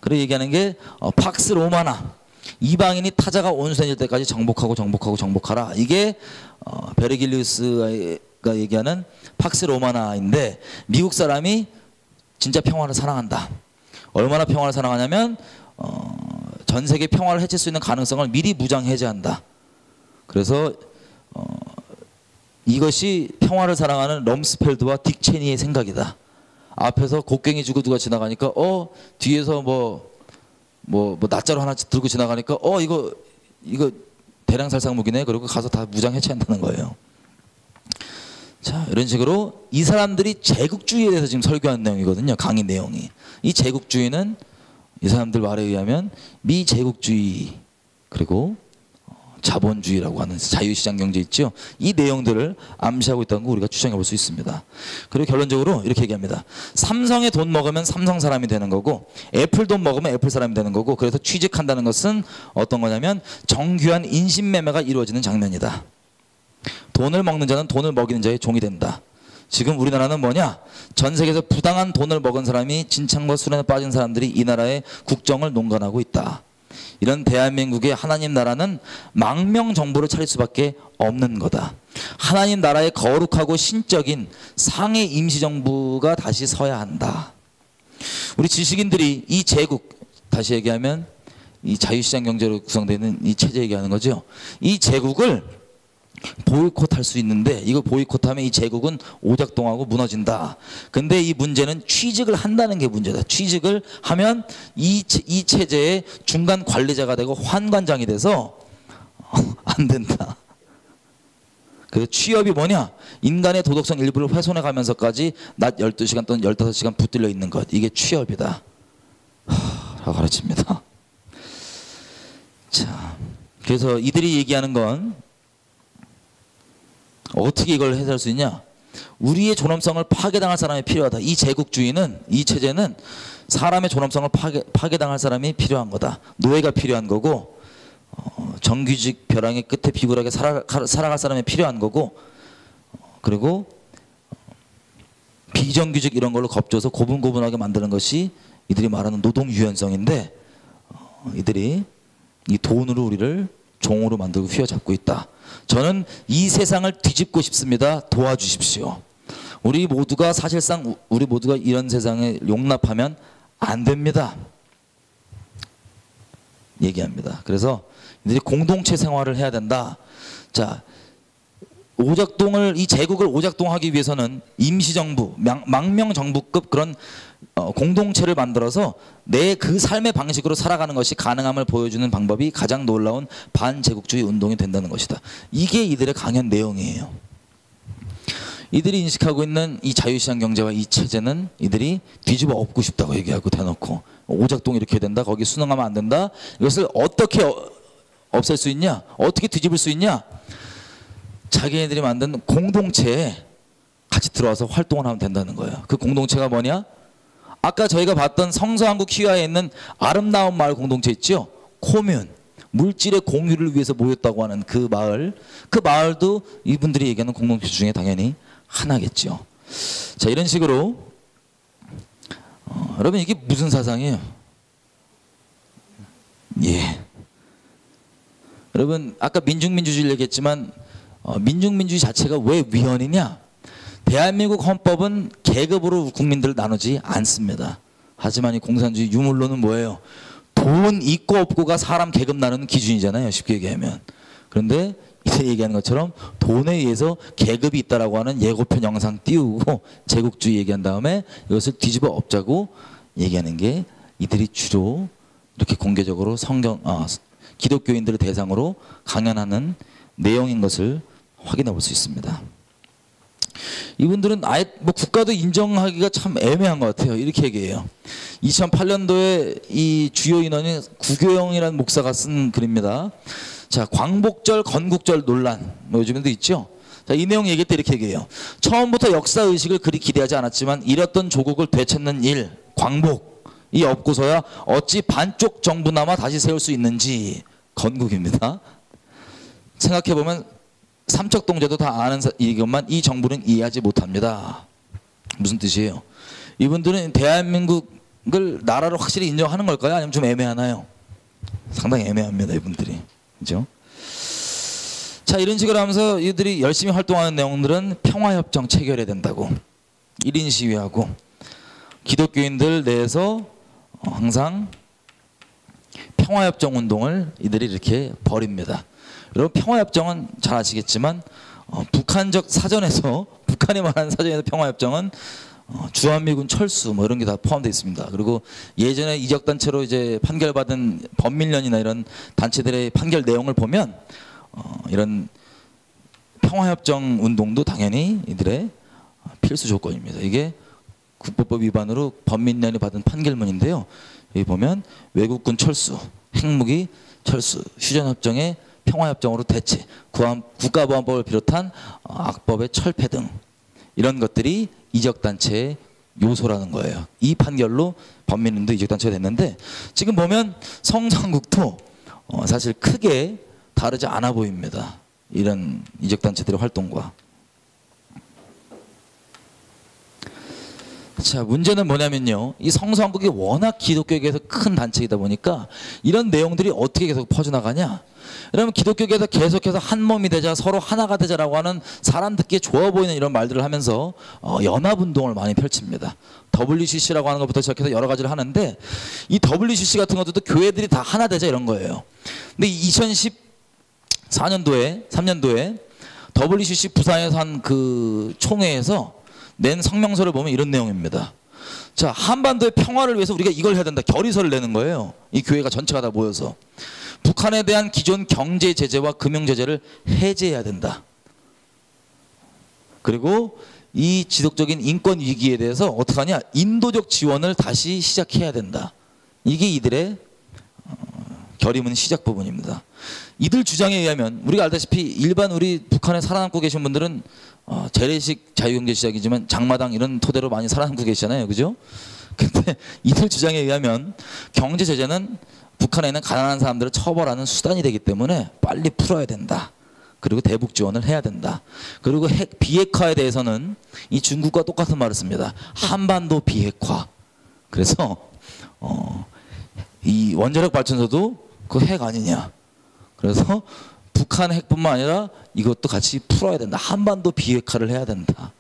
그리고 얘기하는 게 팍스 로마나, 이방인이 타자가 온순해질 때까지 정복하라. 이게 베르길리우스가 얘기하는 팍스 로마나인데, 미국 사람이 진짜 평화를 사랑한다. 얼마나 평화를 사랑하냐면 전 세계 평화를 해칠 수 있는 가능성을 미리 무장 해제한다. 그래서 이것이 평화를 사랑하는 럼스펠드와 딕 체니의 생각이다. 앞에서 곡괭이 주고 누가 지나가니까 뒤에서 뭐 낫자루 하나 들고 지나가니까 이거 대량살상 무기네. 그리고 가서 다 무장 해체한다는 거예요. 자, 이런 식으로 이 사람들이 제국주의에 대해서 지금 설교하는 내용이거든요. 강의 내용이. 이 제국주의는 이 사람들 말에 의하면 미제국주의, 그리고 자본주의라고 하는 자유시장 경제 있죠. 이 내용들을 암시하고 있다는 거 우리가 추정해 볼 수 있습니다. 그리고 결론적으로 이렇게 얘기합니다. 삼성의 돈 먹으면 삼성 사람이 되는 거고 애플 돈 먹으면 애플 사람이 되는 거고, 그래서 취직한다는 것은 어떤 거냐면 정교한 인신매매가 이루어지는 장면이다. 돈을 먹는 자는 돈을 먹이는 자의 종이 된다. 지금 우리나라는 뭐냐? 전 세계에서 부당한 돈을 먹은 사람이 진창과 수련에 빠진 사람들이 이 나라의 국정을 농간하고 있다. 이런 대한민국의 하나님 나라는 망명 정부를 차릴 수밖에 없는 거다. 하나님 나라의 거룩하고 신적인 상해 임시정부가 다시 서야 한다. 우리 지식인들이 이 제국, 다시 얘기하면 이 자유시장 경제로 구성되는 이 체제 얘기하는 거죠. 이 제국을 보이콧할 수 있는데, 이거 보이콧하면 이 제국은 오작동하고 무너진다. 근데 이 문제는 취직을 한다는 게 문제다. 취직을 하면 이 체제의 중간 관리자가 되고 환관장이 돼서 안 된다. 그래서 취업이 뭐냐? 인간의 도덕성 일부를 훼손해 가면서까지 낮 12시간 또는 15시간 붙들려 있는 것, 이게 취업이다 라고 가르칩니다. 자, 그래서 이들이 얘기하는 건 어떻게 이걸 해석할 수 있냐? 우리의 존엄성을 파괴당할 사람이 필요하다. 이 제국주의는, 이 체제는 사람의 존엄성을 파괴당할 사람이 필요한 거다. 노예가 필요한 거고, 정규직 벼랑의 끝에 비굴하게 살아갈 사람이 필요한 거고, 그리고 비정규직 이런 걸로 겁줘서 고분고분하게 만드는 것이 이들이 말하는 노동 유연성인데, 이들이 이 돈으로 우리를 종으로 만들고 휘어잡고 있다. 저는 이 세상을 뒤집고 싶습니다. 도와주십시오. 우리 모두가 사실상 우리 모두가 이런 세상에 용납하면 안 됩니다. 얘기합니다. 그래서 이들이 공동체 생활을 해야 된다. 자, 오작동을, 이 제국을 오작동하기 위해서는 임시정부, 망명정부급 그런 공동체를 만들어서 내 그 삶의 방식으로 살아가는 것이 가능함을 보여주는 방법이 가장 놀라운 반제국주의 운동이 된다는 것이다. 이게 이들의 강연 내용이에요. 이들이 인식하고 있는 이 자유시장 경제와 이 체제는 이들이 뒤집어 엎고 싶다고 얘기하고 대놓고, 오작동 이렇게 해야 된다, 거기 순응하면 안 된다. 이것을 어떻게 없앨 수 있냐? 어떻게 뒤집을 수 있냐? 자기네들이 만든 공동체에 같이 들어와서 활동을 하면 된다는 거예요. 그 공동체가 뭐냐? 아까 저희가 봤던 성서한국 키와에 있는 아름다운 마을 공동체 있죠? 코뮌, 물질의 공유를 위해서 모였다고 하는 그 마을, 그 마을도 이분들이 얘기하는 공동체 중에 당연히 하나겠죠. 자, 이런 식으로 여러분, 이게 무슨 사상이에요? 예. 여러분, 아까 민중민주주의를 얘기했지만 민중민주주의 자체가 왜 위헌이냐? 대한민국 헌법은 계급으로 국민들을 나누지 않습니다. 하지만 이 공산주의 유물론은 뭐예요? 돈 있고 없고가 사람 계급 나누는 기준이잖아요, 쉽게 얘기하면. 그런데 이제 얘기하는 것처럼 돈에 의해서 계급이 있다라고 하는 예고편 영상 띄우고 제국주의 얘기한 다음에 이것을 뒤집어 엎자고 얘기하는 게 이들이 주로 이렇게 공개적으로 기독교인들을 대상으로 강연하는 내용인 것을 확인해 볼 수 있습니다. 이분들은 아예 뭐 국가도 인정하기가 참 애매한 것 같아요. 이렇게 얘기해요. 2008년도에 이 주요 인원이 구교영이라는 목사가 쓴 글입니다. 자, 광복절, 건국절 논란, 뭐 요즘에도 있죠. 자, 이 내용 얘기할 때 이렇게 얘기해요. 처음부터 역사 의식을 그리 기대하지 않았지만 잃었던 조국을 되찾는 일, 광복이 없고서야 어찌 반쪽 정부나마 다시 세울 수 있는지. 건국입니다. 생각해보면 삼척동제도 다 아는 이것만 이 정부는 이해하지 못합니다. 무슨 뜻이에요? 이분들은 대한민국을 나라로 확실히 인정하는 걸까요? 아니면 좀 애매하나요? 상당히 애매합니다, 이분들이. 그죠? 자, 이런 식으로 하면서 이들이 열심히 활동하는 내용들은 평화협정 체결해야 된다고, 1인 시위하고, 기독교인들 내에서 항상 평화협정 운동을 이들이 이렇게 벌입니다. 여러분, 평화협정은 잘 아시겠지만 북한적 사전에서, 북한이 말하는 사전에서 평화협정은 주한미군 철수 뭐 이런 게 다 포함되어 있습니다. 그리고 예전에 이적단체로 이제 판결받은 범민련이나 이런 단체들의 판결 내용을 보면 이런 평화협정 운동도 당연히 이들의 필수 조건입니다. 이게 국보법 위반으로 범민련이 받은 판결문인데요. 여기 보면 외국군 철수, 핵무기 철수, 휴전협정의 평화협정으로 대체, 국가보안법을 비롯한 악법의 철폐 등 이런 것들이 이적단체의 요소라는 거예요. 이 판결로 범민운동 이적단체가 됐는데 지금 보면 성서한국도 사실 크게 다르지 않아 보입니다. 이런 이적단체들의 활동과. 자, 문제는 뭐냐면요, 이 성서한국이 워낙 기독교계에서 큰 단체이다 보니까 이런 내용들이 어떻게 계속 퍼져나가냐, 그러면 기독교계에서 계속해서 한 몸이 되자, 서로 하나가 되자라고 하는 사람 듣기에 좋아 보이는 이런 말들을 하면서 연합운동을 많이 펼칩니다. WCC라고 하는 것부터 시작해서 여러 가지를 하는데, 이 WCC 같은 것도 교회들이 다 하나 되자 이런 거예요. 근데 2014년도에 3년도에 WCC 부산에서 한 그 총회에서 낸 성명서를 보면 이런 내용입니다. 자, 한반도의 평화를 위해서 우리가 이걸 해야 된다. 결의서를 내는 거예요. 이 교회가 전체가 다 모여서 북한에 대한 기존 경제 제재와 금융 제재를 해제해야 된다. 그리고 이 지속적인 인권 위기에 대해서 어떻게 하냐, 인도적 지원을 다시 시작해야 된다. 이게 이들의 결의문 시작 부분입니다. 이들 주장에 의하면 우리가 알다시피 일반 우리 북한에 살아남고 계신 분들은 재래식 자유경제 시장이지만 장마당 이런 토대로 많이 살아남고 계시잖아요, 그죠? 근데 이들 주장에 의하면 경제 제재는 북한에 있는 가난한 사람들을 처벌하는 수단이 되기 때문에 빨리 풀어야 된다. 그리고 대북 지원을 해야 된다. 그리고 비핵화에 대해서는 이 중국과 똑같은 말을 씁니다. 한반도 비핵화. 그래서 이 원자력 발전소도 그 핵 아니냐. 그래서 북한 핵뿐만 아니라 이것도 같이 풀어야 된다. 한반도 비핵화를 해야 된다.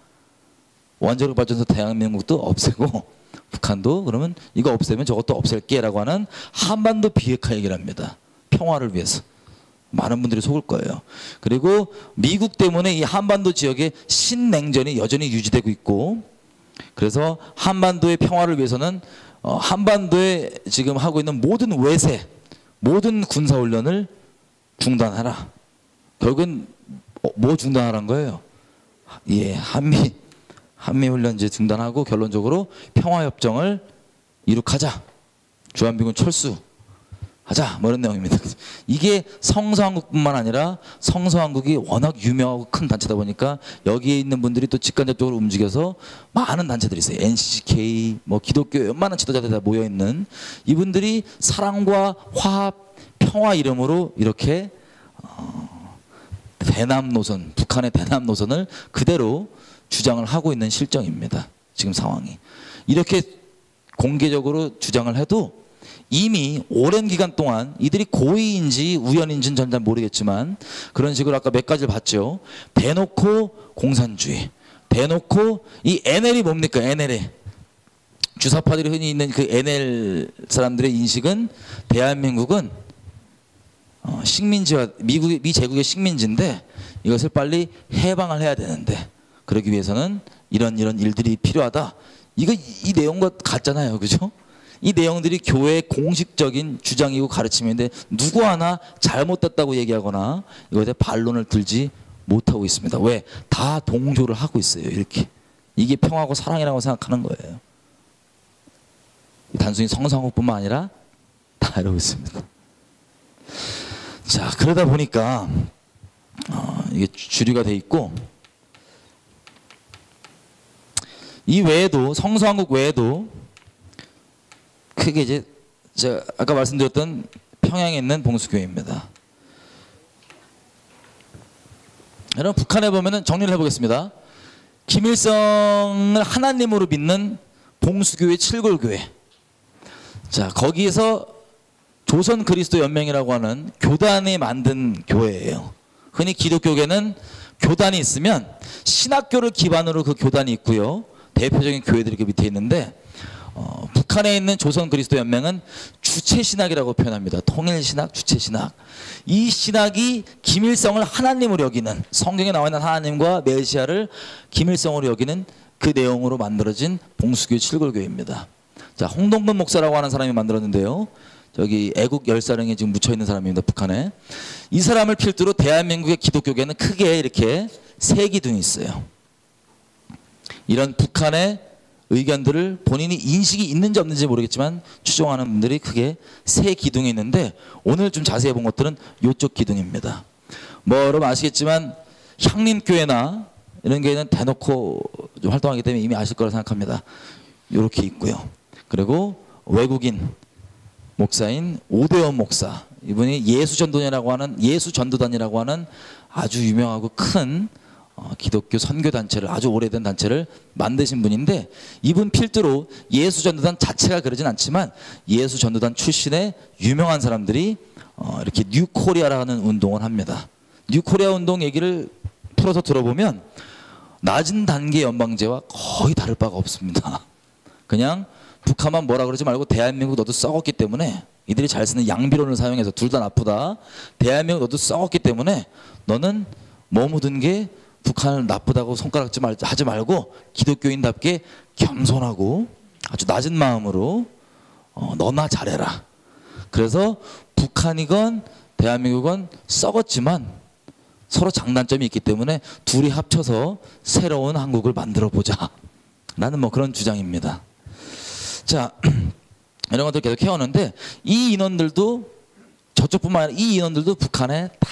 원자력 발전소 대한민국도 없애고 북한도 그러면 이거 없애면 저것도 없앨게 라고 하는 한반도 비핵화 얘기를 합니다. 평화를 위해서. 많은 분들이 속을 거예요. 그리고 미국 때문에 이 한반도 지역에 신냉전이 여전히 유지되고 있고, 그래서 한반도의 평화를 위해서는 한반도에 지금 하고 있는 모든 외세, 모든 군사훈련을 중단하라. 결국은 뭐 중단하라는 거예요? 예, 한미훈련제 중단하고 결론적으로 평화협정을 이룩하자. 주한미군 철수하자. 뭐 이런 내용입니다. 이게 성서한국뿐만 아니라 성서한국이 워낙 유명하고 큰 단체다 보니까 여기에 있는 분들이 또 직간접적으로 움직여서 많은 단체들이 있어요. NCK, 뭐 기독교 웬만한 지도자들이 다 모여있는 이분들이 사랑과 화합, 평화 이름으로 이렇게 대남 노선, 북한의 대남 노선을 그대로 주장을 하고 있는 실정입니다. 지금 상황이. 이렇게 공개적으로 주장을 해도 이미 오랜 기간 동안 이들이 고의인지 우연인지는 전 잘 모르겠지만 그런 식으로 아까 몇 가지를 봤죠. 대놓고 공산주의, 대놓고 이 NL이 뭡니까? NL이 주사파들이 흔히 있는 그 NL 사람들의 인식은 대한민국은 식민지와 미 제국의 식민지인데 이것을 빨리 해방을 해야 되는데 그러기 위해서는 이런 일들이 필요하다. 이 내용과 같잖아요, 그죠? 이 내용들이 교회의 공식적인 주장이고 가르침인데 누구 하나 잘못됐다고 얘기하거나 이거에 대해 반론을 들지 못하고 있습니다. 왜? 다 동조를 하고 있어요. 이렇게. 이게 평화고 사랑이라고 생각하는 거예요. 단순히 성서한국뿐만 아니라 다 이러고 있습니다. 자, 그러다 보니까 이게 주류가 돼 있고, 이 외에도 성서한국 외에도 크게 이제 제가 아까 말씀드렸던 평양에 있는 봉수교회입니다. 여러분, 북한에 보면은 정리를 해보겠습니다. 김일성을 하나님으로 믿는 봉수교회 칠골교회. 자, 거기에서 조선 그리스도 연맹이라고 하는 교단이 만든 교회예요. 흔히 기독교계는 교단이 있으면 신학교를 기반으로 그 교단이 있고요. 대표적인 교회들이 그 밑에 있는데 북한에 있는 조선 그리스도 연맹은 주체신학이라고 표현합니다. 통일신학, 주체신학. 이 신학이 김일성을 하나님으로 여기는, 성경에 나와 있는 하나님과 메시아를 김일성으로 여기는 그 내용으로 만들어진 봉수교회 칠골교회입니다. 자, 홍동근 목사라고 하는 사람이 만들었는데요. 저기 애국 열사령에 지금 묻혀 있는 사람입니다. 북한에. 이 사람을 필두로 대한민국의 기독교계는 크게 이렇게 세 기둥이 있어요. 이런 북한의 의견들을 본인이 인식이 있는지 없는지 모르겠지만 추종하는 분들이 크게 세 기둥이 있는데 오늘 좀 자세히 본 것들은 이쪽 기둥입니다. 뭐 여러분 아시겠지만 향림교회나 이런 교회는 대놓고 좀 활동하기 때문에 이미 아실 거라 생각합니다. 이렇게 있고요. 그리고 외국인 목사인 오대원 목사, 이분이 예수전도단이라고 하는 아주 유명하고 큰 기독교 선교 단체를, 아주 오래된 단체를 만드신 분인데, 이분 필두로 예수전도단 자체가 그러진 않지만 예수전도단 출신의 유명한 사람들이 이렇게 뉴코리아라는 운동을 합니다. 뉴코리아 운동 얘기를 풀어서 들어보면 낮은 단계 연방제와 거의 다를 바가 없습니다. 그냥 북한만 뭐라 그러지 말고 대한민국 너도 썩었기 때문에, 이들이 잘 쓰는 양비론을 사용해서 둘 다 나쁘다, 대한민국 너도 썩었기 때문에 너는 뭐 묻은 게 북한을 나쁘다고 손가락질 하지 말고 기독교인답게 겸손하고 아주 낮은 마음으로 너나 잘해라. 그래서 북한이건 대한민국은 썩었지만 서로 장단점이 있기 때문에 둘이 합쳐서 새로운 한국을 만들어 보자 라는 뭐 그런 주장입니다. 자, 이런 것들 계속 해오는데, 이 인원들도 저쪽뿐만 아니라 이 인원들도 북한에 다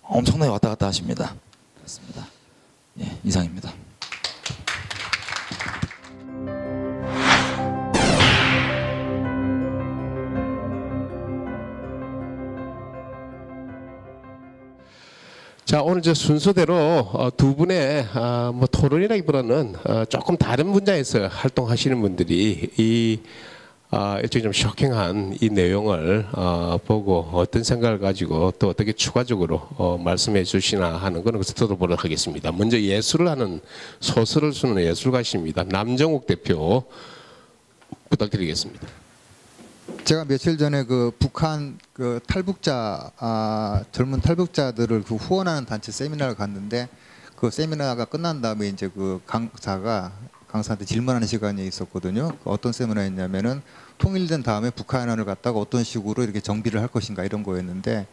엄청나게 왔다 갔다 하십니다. 그렇습니다. 예, 이상입니다. 자, 오늘 저 순서대로 두 분의 뭐 토론이라기보다는 조금 다른 분야에서 활동하시는 분들이 이 일종의 좀 쇼킹한 이 내용을 보고 어떤 생각을 가지고 또 어떻게 추가적으로 말씀해 주시나 하는 거는 그래서 들어보도록 하겠습니다. 먼저 예술을 하는, 소설을 쓰는 예술가십니다. 남정욱 대표 부탁드리겠습니다. 제가 며칠 전에 그 북한 그 탈북자 젊은 탈북자들을 그 후원하는 단체 세미나를 갔는데, 그 세미나가 끝난 다음에 이제 그 강사한테 질문하는 시간이 있었거든요. 어떤 세미나였냐면은 통일된 다음에 북한을 갖다가 어떤 식으로 이렇게 정비를 할 것인가 이런 거였는데,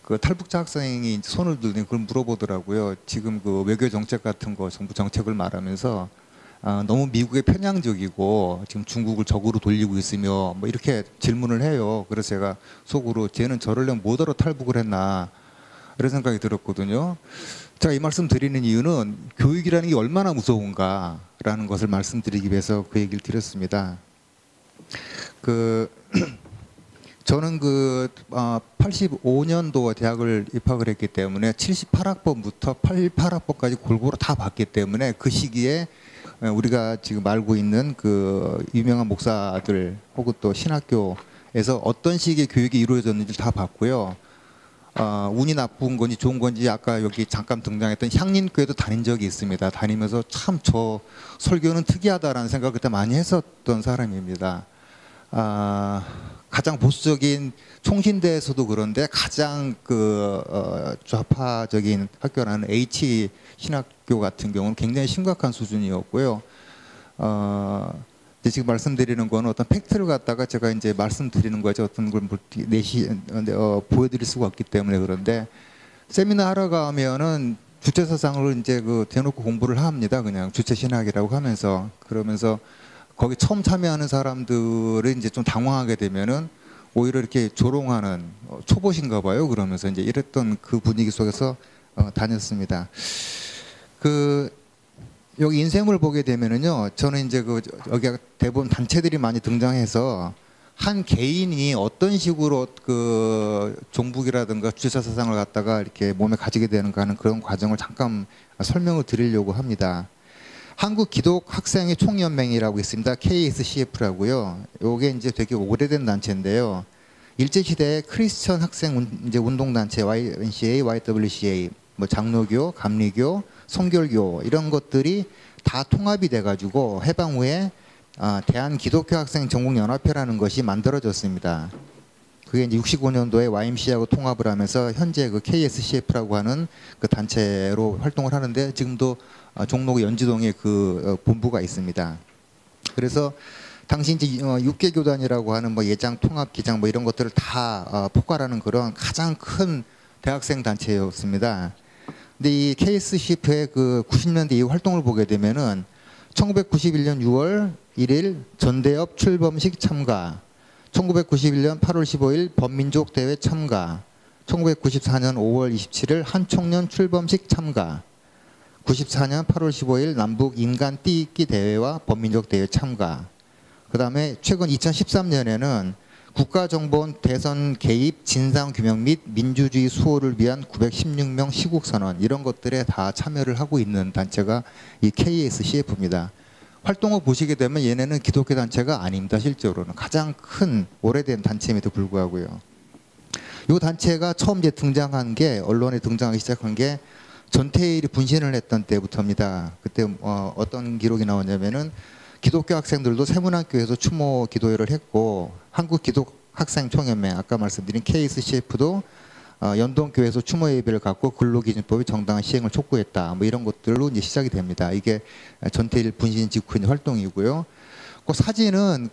그 탈북자 학생이 이제 손을 들더니 그걸 물어보더라고요. 지금 그 외교 정책 같은 거 정부 정책을 말하면서 너무 미국에 편향적이고 지금 중국을 적으로 돌리고 있으며 뭐 이렇게 질문을 해요. 그래서 제가 속으로 쟤는 저러려면 뭐더러 탈북을 했나 이런 생각이 들었거든요. 제가 이 말씀 드리는 이유는 교육이라는 게 얼마나 무서운가라는 것을 말씀드리기 위해서 그 얘기를 드렸습니다. 저는 85년도 대학을 입학을 했기 때문에 78학번부터 88학번까지 골고루 다 봤기 때문에 그 시기에 우리가 지금 알고 있는 그 유명한 목사들 혹은 또 신학교에서 어떤 식의 교육이 이루어졌는지 다 봤고요. 운이 나쁜 건지 좋은 건지 아까 여기 잠깐 등장했던 향림교회도 다닌 적이 있습니다. 다니면서 참 저 설교는 특이하다라는 생각을 그때 많이 했었던 사람입니다. 가장 보수적인 총신대에서도 그런데 가장 좌파적인 학교라는 H 신학교 같은 경우는 굉장히 심각한 수준이었고요. 지금 말씀드리는 거는 어떤 팩트를 갖다가 제가 이제 말씀드리는 거죠. 어떤 걸 보여드릴 수가 없기 때문에. 그런데 세미나 하러 가면은 주체 사상을 이제 대놓고 공부를 합니다. 그냥 주체 신학이라고 하면서. 그러면서 거기 처음 참여하는 사람들이 이제 좀 당황하게 되면은 오히려 이렇게 조롱하는 초보신가 봐요. 그러면서 이제 이랬던 그 분위기 속에서 다녔습니다. 여기 인쇄물 보게 되면은요, 저는 이제 여기 대부분 단체들이 많이 등장해서 한 개인이 어떤 식으로 종북이라든가 주체사 사상을 갖다가 이렇게 몸에 가지게 되는가 하는 그런 과정을 잠깐 설명을 드리려고 합니다. 한국 기독 학생의 총연맹이라고 있습니다. KSCF라고요. 요게 이제 되게 오래된 단체인데요. 일제 시대에 크리스천 학생 이제 운동 단체 YNCA, YWCA, 뭐 장로교, 감리교, 성결교 이런 것들이 다 통합이 돼가지고 해방 후에 대한 기독교 학생 전국 연합회라는 것이 만들어졌습니다. 그게 이제 65년도에 YMCA하고 통합을 하면서 현재 그 KSCF라고 하는 그 단체로 활동을 하는데, 지금도 종로 연지동에 그 본부가 있습니다. 그래서 당시 이제 육계교단이라고 하는 뭐 예장 통합 기장 뭐 이런 것들을 다 포괄하는 그런 가장 큰 대학생 단체였습니다. 근데 이 KSCF의 그 90년대 이후 활동을 보게 되면은 1991년 6월 1일 전대협 출범식 참가, 1991년 8월 15일 범민족 대회 참가, 1994년 5월 27일 한총련 출범식 참가, 94년 8월 15일 남북 인간 띠입기 대회와 범민족 대회 참가. 그 다음에 최근 2013년에는 국가정보원 대선 개입 진상규명 및 민주주의 수호를 위한 916명 시국선언, 이런 것들에 다 참여를 하고 있는 단체가 이 KSCF입니다. 활동을 보시게 되면 얘네는 기독교 단체가 아닙니다. 실제로는 가장 큰 오래된 단체임에도 불구하고요. 이 단체가 처음 이제 등장한 게, 언론에 등장하기 시작한 게 전태일이 분신을 했던 때부터입니다. 그때 어떤 기록이 나오냐면은 기독교 학생들도 세문학교에서 추모 기도회를 했고, 한국기독학생총연맹, 아까 말씀드린 KSCF도 연동교회에서 추모 예배를 갖고 근로기준법의 정당한 시행을 촉구했다. 뭐 이런 것들로 이제 시작이 됩니다. 이게 전태일 분신 직후의 활동이고요. 그 사진은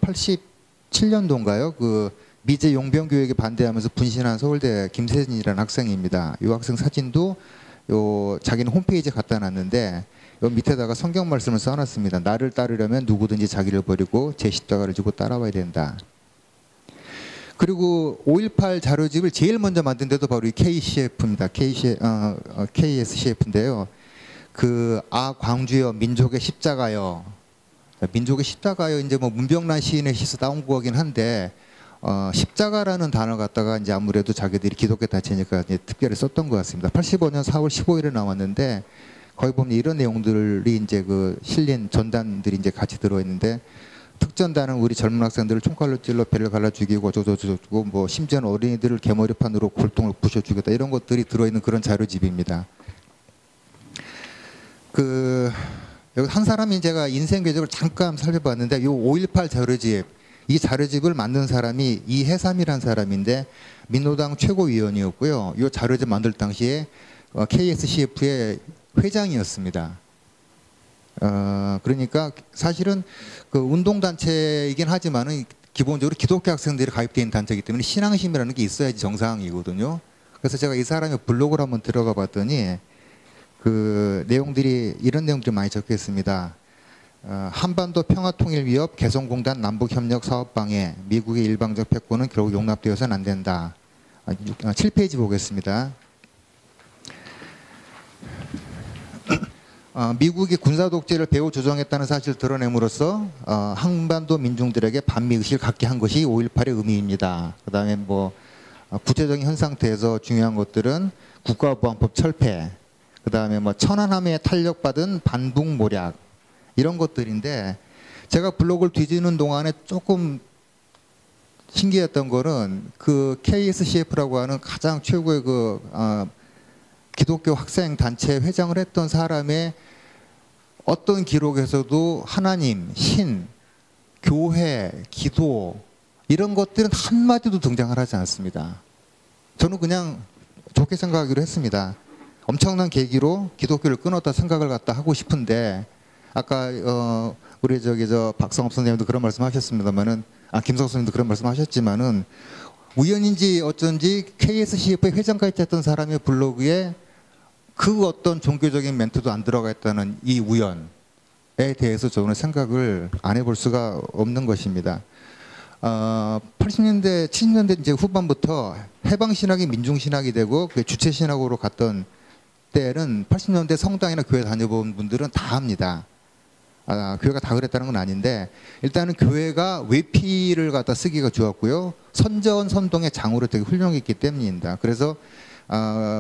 87년도인가요? 그 미제 용병교육에 반대하면서 분신한 서울대 김세진이라는 학생입니다. 이 학생 사진도 자기는 홈페이지에 갖다 놨는데, 요 밑에다가 성경 말씀을 써놨습니다. 나를 따르려면 누구든지 자기를 버리고 제 십자가를 지고 따라와야 된다. 그리고 5.18 자료집을 제일 먼저 만든 데도 바로 이 KCF입니다. KSCF인데요. 광주여 민족의 십자가여. 민족의 십자가여, 이제 뭐 문병란 시인의 시에서 나온 거긴 한데, 십자가라는 단어 갖다가 이제 아무래도 자기들이 기독교 단체니까 이제 특별히 썼던 것 같습니다. 85년 4월 15일에 나왔는데, 거기 보면 이런 내용들이 이제 실린 전단들이 이제 같이 들어있는데, 특전단은 우리 젊은 학생들을 총칼로 찔러 배를 갈라 죽이고 어쩌고저쩌고, 뭐 심지어는 어린이들을 개머리판으로 골통을 부셔 죽였다, 이런 것들이 들어있는 그런 자료집입니다. 여기 한 사람이 제가 인생 궤적을 잠깐 살펴봤는데, 요 5.18 자료집, 이 자료집을 만든 사람이 이해삼이라는 사람인데 민노당 최고위원이었고요. 이 자료집 만들 당시에 KSCF의 회장이었습니다. 그러니까 사실은 운동단체이긴 하지만은 기본적으로 기독교 학생들이 가입되어 있는 단체이기 때문에 신앙심이라는 게 있어야지 정상이거든요. 그래서 제가 이 사람의 블로그를 한번 들어가 봤더니 이런 내용들이 많이 적혀 있습니다. 한반도 평화통일 위협, 개성공단 남북협력 사업방해, 미국의 일방적 패권은 결국 용납되어서는 안 된다. 7페이지 보겠습니다. 미국이 군사독재를 배후 조정했다는 사실을 드러냄으로써 한반도 민중들에게 반미의식을 갖게 한 것이 5.18의 의미입니다. 그 다음에 뭐 구체적인 현 상태에서 중요한 것들은 국가보안법 철폐, 그 다음에 뭐 천안함에 탄력받은 반북모략, 이런 것들인데, 제가 블로그를 뒤지는 동안에 조금 신기했던 거는 KSCF라고 하는 가장 최고의 기독교 학생 단체 회장을 했던 사람의 어떤 기록에서도 하나님, 신, 교회, 기도, 이런 것들은 한마디도 등장을 하지 않습니다. 저는 그냥 좋게 생각하기로 했습니다. 엄청난 계기로 기독교를 끊었다 생각을 갖다 하고 싶은데, 아까 우리 박성업 선생님도 그런 말씀하셨습니다만은, 김성수 선생님도 그런 말씀하셨지만은, 우연인지 어쩐지 KSCF의 회장까지 했던 사람의 블로그에 어떤 종교적인 멘트도 안 들어가 있다는 이 우연에 대해서 저는 생각을 안 해볼 수가 없는 것입니다. 80년대, 70년대 이제 후반부터 해방신학이 민중신학이 되고 주체신학으로 갔던 때는 80년대 성당이나 교회 다녀본 분들은 다 합니다. 교회가 다 그랬다는 건 아닌데, 일단은 교회가 외피를 갖다 쓰기가 좋았고요. 선전 선동의 장으로 되게 훌륭했기 때문입니다. 그래서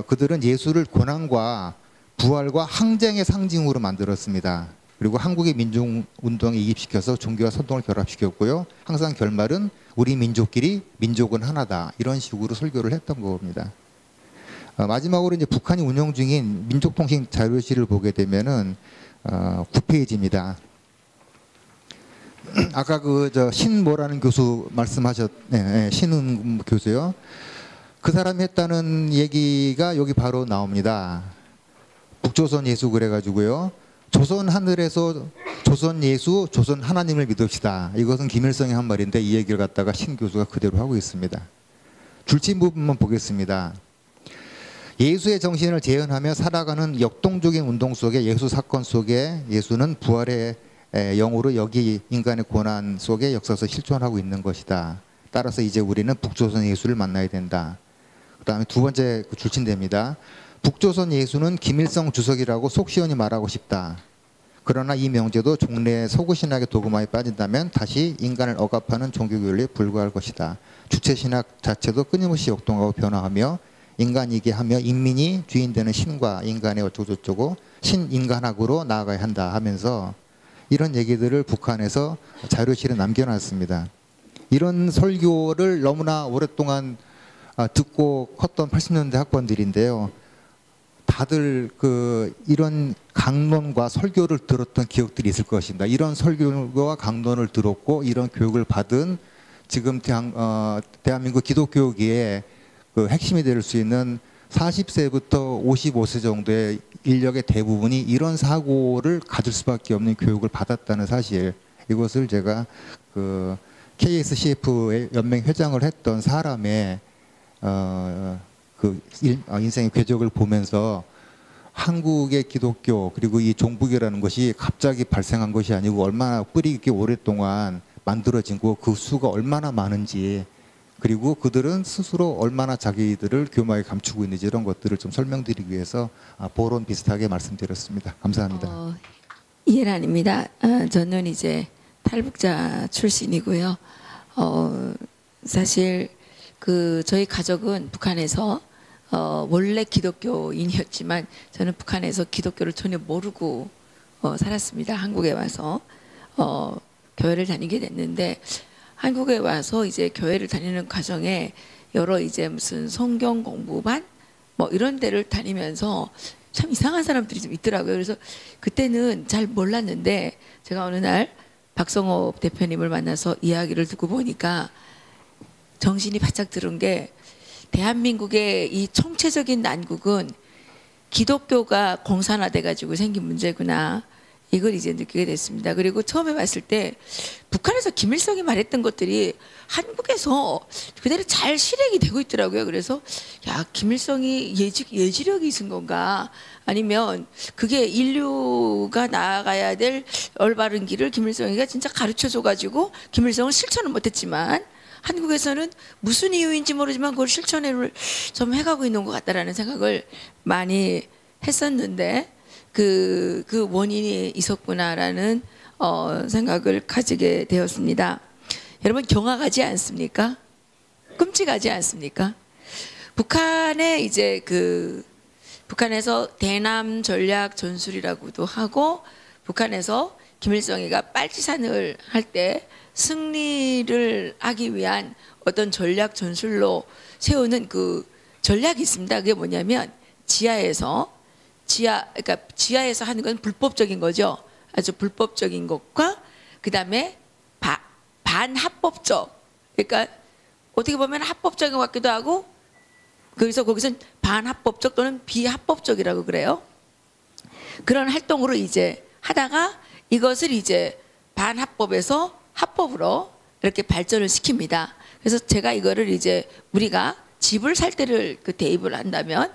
그들은 예수를 고난과 부활과 항쟁의 상징으로 만들었습니다. 그리고 한국의 민중운동에 이입시켜서 종교와 선동을 결합시켰고요. 항상 결말은 우리 민족끼리 민족은 하나다, 이런 식으로 설교를 했던 겁니다. 마지막으로 이제 북한이 운영 중인 민족통신 자료실을 보게 되면은 9페이지입니다. 아까 신모라는 교수 신은 교수요. 그 사람이 했다는 얘기가 여기 바로 나옵니다. 북조선 예수 그래가지고요. 조선 하늘에서 조선 예수, 조선 하나님을 믿읍시다. 이것은 김일성이 한 말인데, 이 얘기를 갖다가 신 교수가 그대로 하고 있습니다. 줄친 부분만 보겠습니다. 예수의 정신을 재현하며 살아가는 역동적인 운동 속에 예수 사건 속에 예수는 부활의 영으로 여기 인간의 고난 속에 역사에서 실존하고 있는 것이다. 따라서 이제 우리는 북조선 예수를 만나야 된다. 그다음에 두 번째 줄침대입니다. 북조선 예수는 김일성 주석이라고 속 시원히 말하고 싶다. 그러나 이 명제도 종래의 서구신학의 도그마에 빠진다면 다시 인간을 억압하는 종교교리에 불과할 것이다. 주체신학 자체도 끊임없이 역동하고 변화하며 인간이게 하며 인민이 주인되는 신과 인간의 어쩌고저쩌고 신인간학으로 나아가야 한다 하면서 이런 얘기들을 북한에서 자료실에 남겨놨습니다. 이런 설교를 너무나 오랫동안 듣고 컸던 80년대 학번들인데요. 다들 이런 강론과 설교를 들었던 기억들이 있을 것입니다. 이런 설교와 강론을 들었고 이런 교육을 받은 지금 대한민국 기독교계의 핵심이 될 수 있는 40세부터 55세 정도의 인력의 대부분이 이런 사고를 가질 수밖에 없는 교육을 받았다는 사실, 이것을 제가 KSCF의 연맹 회장을 했던 사람의 인생의 궤적을 보면서 한국의 기독교 그리고 이 종북이라는 것이 갑자기 발생한 것이 아니고 얼마나 뿌리 깊게 오랫동안 만들어진 거, 그 수가 얼마나 많은지, 그리고 그들은 스스로 얼마나 자기들을 교묘하게 감추고 있는지 이런 것들을 좀 설명드리기 위해서 보론 비슷하게 말씀드렸습니다. 감사합니다. 이해란입니다. 저는 이제 탈북자 출신이고요. 사실 저희 가족은 북한에서 원래 기독교인이었지만 저는 북한에서 기독교를 전혀 모르고 살았습니다. 한국에 와서 교회를 다니게 됐는데, 한국에 와서 이제 교회를 다니는 과정에 여러 이제 무슨 성경 공부반 뭐 이런 데를 다니면서 참 이상한 사람들이 좀 있더라고요. 그래서 그때는 잘 몰랐는데 제가 어느 날 박성호 대표님을 만나서 이야기를 듣고 보니까 정신이 바짝 들은 게, 대한민국의 이 총체적인 난국은 기독교가 공산화돼 가지고 생긴 문제구나, 이걸 이제 느끼게 됐습니다. 그리고 처음에 봤을 때 북한에서 김일성이 말했던 것들이 한국에서 그대로 잘 실행이 되고 있더라고요. 그래서 야, 김일성이 예지력이 있은 건가, 아니면 그게 인류가 나아가야 될 올바른 길을 김일성이가 진짜 가르쳐줘 가지고 김일성은 실천은 못했지만 한국에서는 무슨 이유인지 모르지만 그걸 실천을 좀 해가고 있는 것 같다라는 생각을 많이 했었는데, 그 원인이 있었구나라는 생각을 가지게 되었습니다. 여러분, 경악하지 않습니까? 끔찍하지 않습니까? 북한에 이제 북한에서 대남 전략 전술이라고도 하고, 북한에서 김일성이가 빨치산을 할 때 승리를 하기 위한 어떤 전략 전술로 세우는 그 전략이 있습니다. 그게 뭐냐면 그러니까 지하에서 하는 건 불법적인 거죠. 아주 불법적인 것과 그 다음에 반합법적, 그러니까 어떻게 보면 합법적인 것 같기도 하고, 그래서 거기서는 반합법적 또는 비합법적이라고 그래요. 그런 활동으로 이제 하다가 이것을 이제 반합법에서 합법으로 이렇게 발전을 시킵니다. 그래서 제가 이거를 이제 우리가 집을 살 때를 대입을 한다면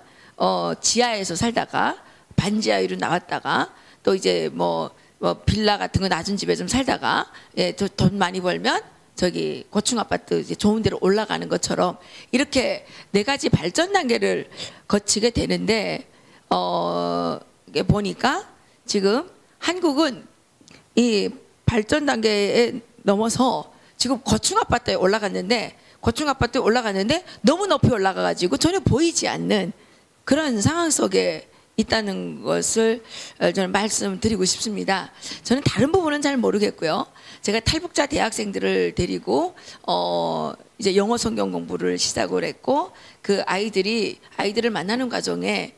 지하에서 살다가 반지하로 나왔다가 또 이제 뭐 빌라 같은 거 낮은 집에 좀 살다가 돈 많이 벌면 저기 고층 아파트 이제 좋은 데로 올라가는 것처럼 이렇게 네 가지 발전 단계를 거치게 되는데, 보니까 지금 한국은 이 발전 단계에 넘어서 지금 고층 아파트에 올라갔는데 너무 높이 올라가 가지고 전혀 보이지 않는 그런 상황 속에 있다는 것을 저는 말씀드리고 싶습니다. 저는 다른 부분은 잘 모르겠고요. 제가 탈북자 대학생들을 데리고 이제 영어 성경 공부를 시작을 했고, 그 아이들을 만나는 과정에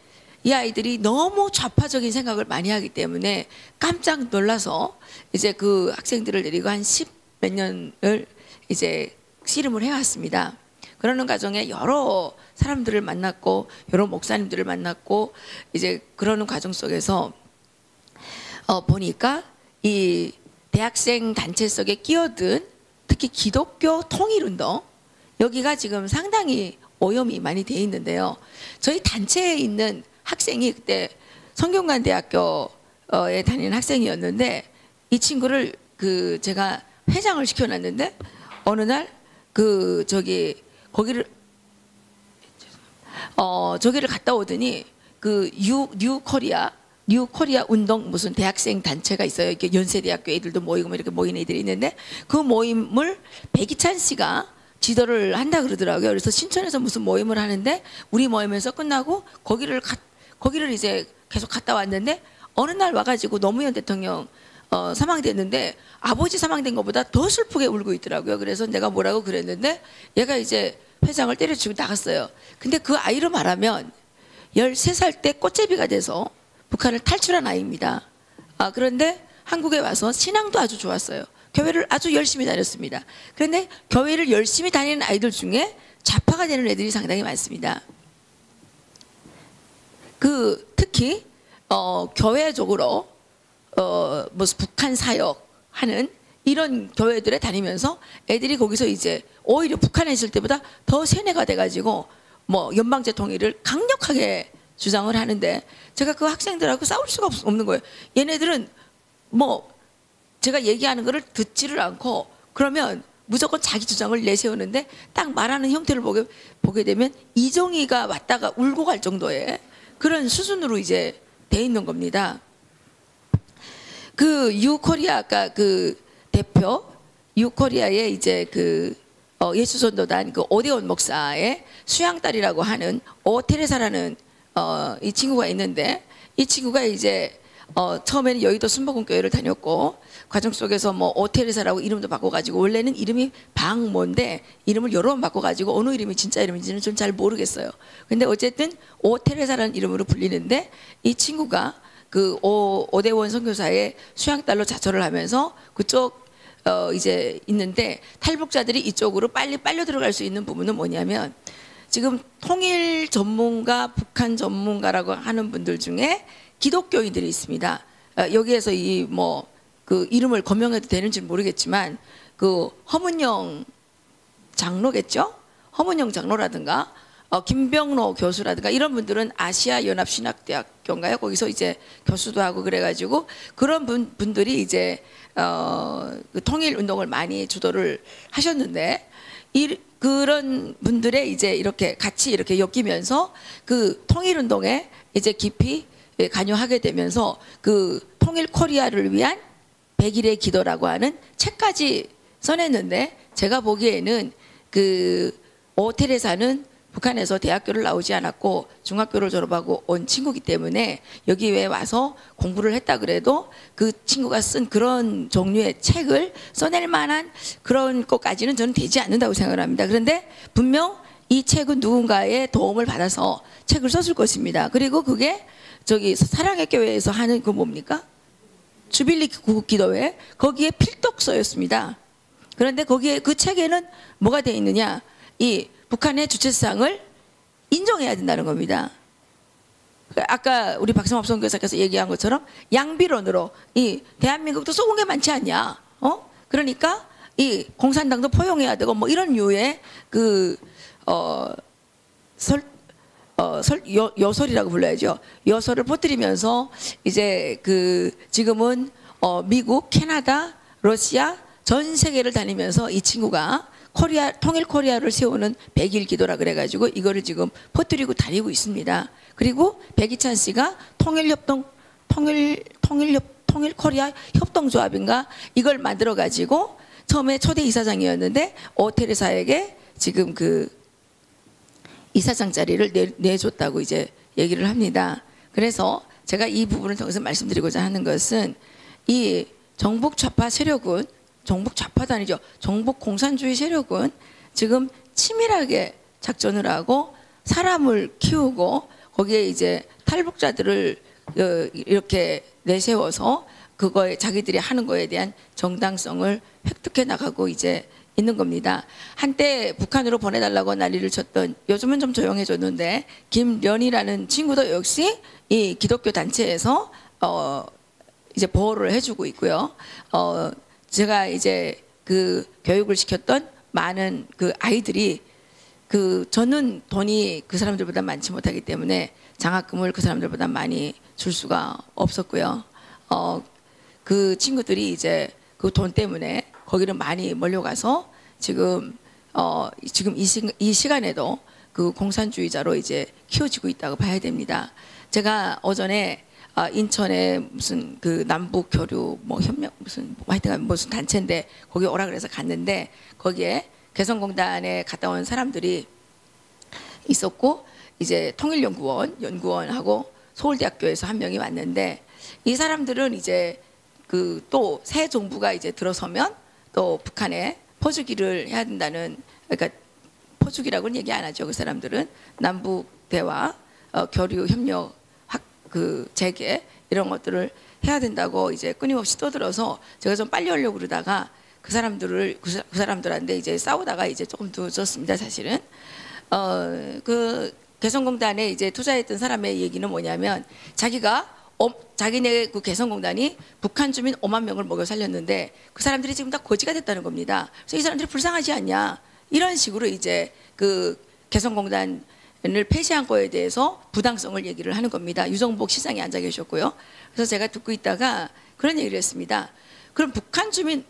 이 아이들이 너무 좌파적인 생각을 많이 하기 때문에 깜짝 놀라서 이제 그 학생들을 데리고 한 10몇 년을 이제 씨름을 해왔습니다. 그러는 과정에 여러 사람들을 만났고 여러 목사님들을 만났고 이제 그러는 과정 속에서 보니까 이 대학생 단체 속에 끼어든 특히 기독교 통일운동, 여기가 지금 상당히 오염이 많이 돼 있는데요. 저희 단체에 있는 학생이 그때 성균관대학교에 다니는 학생이었는데 이 친구를 그 제가 회장을 시켜놨는데 어느 날 그 저기 거기를 저기를 갔다 오더니 그 뉴 코리아 운동 무슨 대학생 단체가 있어요. 이렇게 연세대학교 애들도 모이고 뭐 이렇게 모이는 애들이 있는데 그 모임을 백이찬 씨가 지도를 한다 그러더라고요. 그래서 신천에서 무슨 모임을 하는데 우리 모임에서 끝나고 거기를 이제 계속 갔다 왔는데 어느 날 와가지고 노무현 대통령 사망됐는데 아버지 사망된 것보다 더 슬프게 울고 있더라고요. 그래서 내가 뭐라고 그랬는데 얘가 이제 회장을 때려치고 나갔어요. 근데 그 아이로 말하면 13살 때 꽃제비가 돼서 북한을 탈출한 아이입니다. 그런데 한국에 와서 신앙도 아주 좋았어요. 교회를 아주 열심히 다녔습니다. 그런데 교회를 열심히 다니는 아이들 중에 좌파가 되는 애들이 상당히 많습니다. 특히 교회적으로 무슨 북한 사역하는 이런 교회들에 다니면서 애들이 거기서 이제 오히려 북한에 있을 때보다 더 세뇌가 돼가지고 뭐 연방제 통일을 강력하게 주장을 하는데 제가 그 학생들하고 싸울 수가 없는 거예요. 얘네들은 뭐 제가 얘기하는 거를 듣지를 않고 그러면 무조건 자기 주장을 내세우는데 딱 말하는 형태를 보게 되면 이종희가 왔다가 울고 갈 정도의 그런 수준으로 이제 돼 있는 겁니다. 그 유코리아 아까 그 대표 유코리아의 이제 그 예수전도단 그 오대원 목사의 수양딸이라고 하는 오테레사라는 이 친구가 있는데 이 친구가 이제 처음에는 여의도 순복음교회를 다녔고 과정 속에서 뭐 오테레사라고 이름도 바꿔가지고 원래는 이름이 방모인데 이름을 여러 번 바꿔가지고 어느 이름이 진짜 이름인지는 좀 잘 모르겠어요. 근데 어쨌든 오테레사라는 이름으로 불리는데 이 친구가 그 오대원 선교사의 수양딸로 자처를 하면서 그쪽 이제 있는데 탈북자들이 이쪽으로 빨리 빨려 들어갈 수 있는 부분은 뭐냐면 지금 통일 전문가, 북한 전문가라고 하는 분들 중에 기독교인들이 있습니다. 여기에서 이 뭐 그 이름을 거명해도 되는지 모르겠지만 그 허문영 장로겠죠? 허문영 장로라든가 김병로 교수라든가 이런 분들은 아시아 연합 신학대학교인가요? 거기서 이제 교수도 하고 그래가지고 그런 분들이 이제 그 통일 운동을 많이 주도를 하셨는데 그런 분들의 이제 이렇게 같이 이렇게 엮이면서 그 통일 운동에 이제 깊이 관여하게 되면서 그 통일 코리아를 위한 100일의 기도라고 하는 책까지 써냈는데 제가 보기에는 그 오테레사는 북한에서 대학교를 나오지 않았고 중학교를 졸업하고 온 친구기 때문에 여기에 와서 공부를 했다 그래도 그 친구가 쓴 그런 종류의 책을 써낼 만한 그런 것까지는 저는 되지 않는다고 생각을 합니다. 그런데 분명 이 책은 누군가의 도움을 받아서 책을 썼을 것입니다. 그리고 그게 저기 사랑의 교회에서 하는 그 뭡니까? 주빌리 구국기도회 거기에 필독서였습니다. 그런데 거기에 그 책에는 뭐가 돼 있느냐? 이 북한의 주체성을 인정해야 된다는 겁니다. 아까 우리 박성업 선교사께서 얘기한 것처럼 양비론으로 이 대한민국도 썩은 게 많지 않냐? 그러니까 이 공산당도 포용해야 되고 뭐 이런 류의 그 여설이라고 불러야죠. 여설을 퍼뜨리면서 이제 그 지금은 미국, 캐나다, 러시아 전 세계를 다니면서 이 친구가 통일 코리아를 세우는 100일 기도라 그래가지고 이거를 지금 퍼뜨리고 다니고 있습니다. 그리고 백이찬 씨가 통일 코리아 협동조합인가 이걸 만들어 가지고 처음에 초대 이사장이었는데 오테레사에게 지금 그 이사장 자리를 내줬다고 이제 얘기를 합니다. 그래서 제가 이 부분을 통해서 말씀드리고자 하는 것은 이 정복 좌파 세력은 정복 좌파도 아니죠. 정복 공산주의 세력은 지금 치밀하게 작전을 하고 사람을 키우고 거기에 이제 탈북자들을 이렇게 내세워서 그거에 자기들이 하는 거에 대한 정당성을 획득해 나가고 이제 있는 겁니다. 한때 북한으로 보내달라고 난리를 쳤던 요즘은 좀 조용해졌는데 김련이라는 친구도 역시 이 기독교 단체에서 이제 보호를 해주고 있고요. 제가 이제 그 교육을 시켰던 많은 그 아이들이 저는 돈이 그 사람들보다 많지 못하기 때문에 장학금을 그 사람들보다 많이 줄 수가 없었고요. 그 친구들이 이제 그 돈 때문에 거기를 많이 몰려가서 지금 이 시간에도 그 공산주의자로 이제 키워지고 있다고 봐야 됩니다. 제가 오전에 인천에 무슨 그 남북 교류 뭐 협력 무슨 하여튼 무슨 단체인데 거기 오라 그래서 갔는데 거기에 개성공단에 갔다 온 사람들이 있었고 이제 통일연구원하고 서울대학교에서 한 명이 왔는데 이 사람들은 이제 그 또 새 정부가 이제 들어서면 또 북한에 퍼주기를 해야 된다는, 그러니까 퍼주기라고는 얘기 안 하죠. 그 사람들은 남북 대화, 교류 협력 그 재개 이런 것들을 해야 된다고 이제 끊임없이 떠들어서 제가 좀 빨리 하려고 그러다가 그 사람들한테 이제 싸우다가 이제 조금 늦었습니다. 사실은 그 개성공단에 이제 투자했던 사람의 얘기는 뭐냐면 자기네 그 개성공단이 북한 주민 5만 명을 먹여 살렸는데 그 사람들이 지금 다 거지가 됐다는 겁니다. 그래서 이 사람들이 불쌍하지 않냐 이런 식으로 이제 그 개성공단을 폐지한 거에 대해서 부당성을 얘기를 하는 겁니다. 유정복 시장이 앉아 계셨고요. 그래서 제가 듣고 있다가 그런 얘기를 했습니다. 그럼 북한 주민이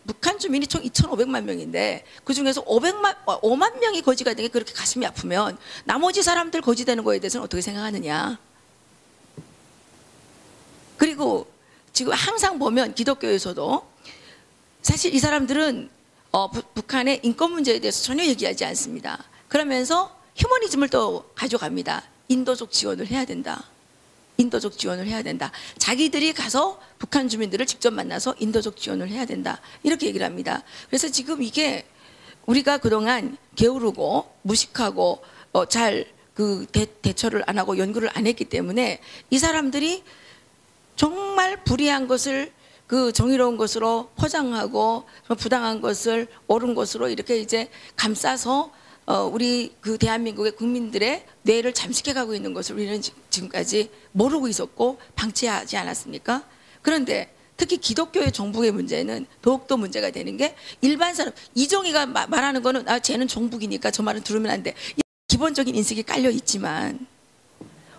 총 2,500만 명인데 그 중에서 5만 명이 거지가 되게 그렇게 가슴이 아프면 나머지 사람들 거지되는 거에 대해서는 어떻게 생각하느냐. 그리고 지금 항상 보면 기독교에서도 사실 이 사람들은 북한의 인권 문제에 대해서 전혀 얘기하지 않습니다. 그러면서 휴머니즘을 또 가져갑니다. 인도적 지원을 해야 된다. 인도적 지원을 해야 된다. 자기들이 가서 북한 주민들을 직접 만나서 인도적 지원을 해야 된다. 이렇게 얘기를 합니다. 그래서 지금 이게 우리가 그동안 게으르고 무식하고 잘 그 대처를 안 하고 연구를 안 했기 때문에 이 사람들이 정말 불의한 것을 그 정의로운 것으로 포장하고 부당한 것을 옳은 것으로 이렇게 이제 감싸서 우리 그 대한민국의 국민들의 뇌를 잠식해 가고 있는 것을 우리는 지금까지 모르고 있었고 방치하지 않았습니까? 그런데 특히 기독교의 정북의 문제는 더욱더 문제가 되는 게 일반 사람, 이정희가 말하는 거는 쟤는 정북이니까 저 말은 들으면 안 돼. 기본적인 인식이 깔려 있지만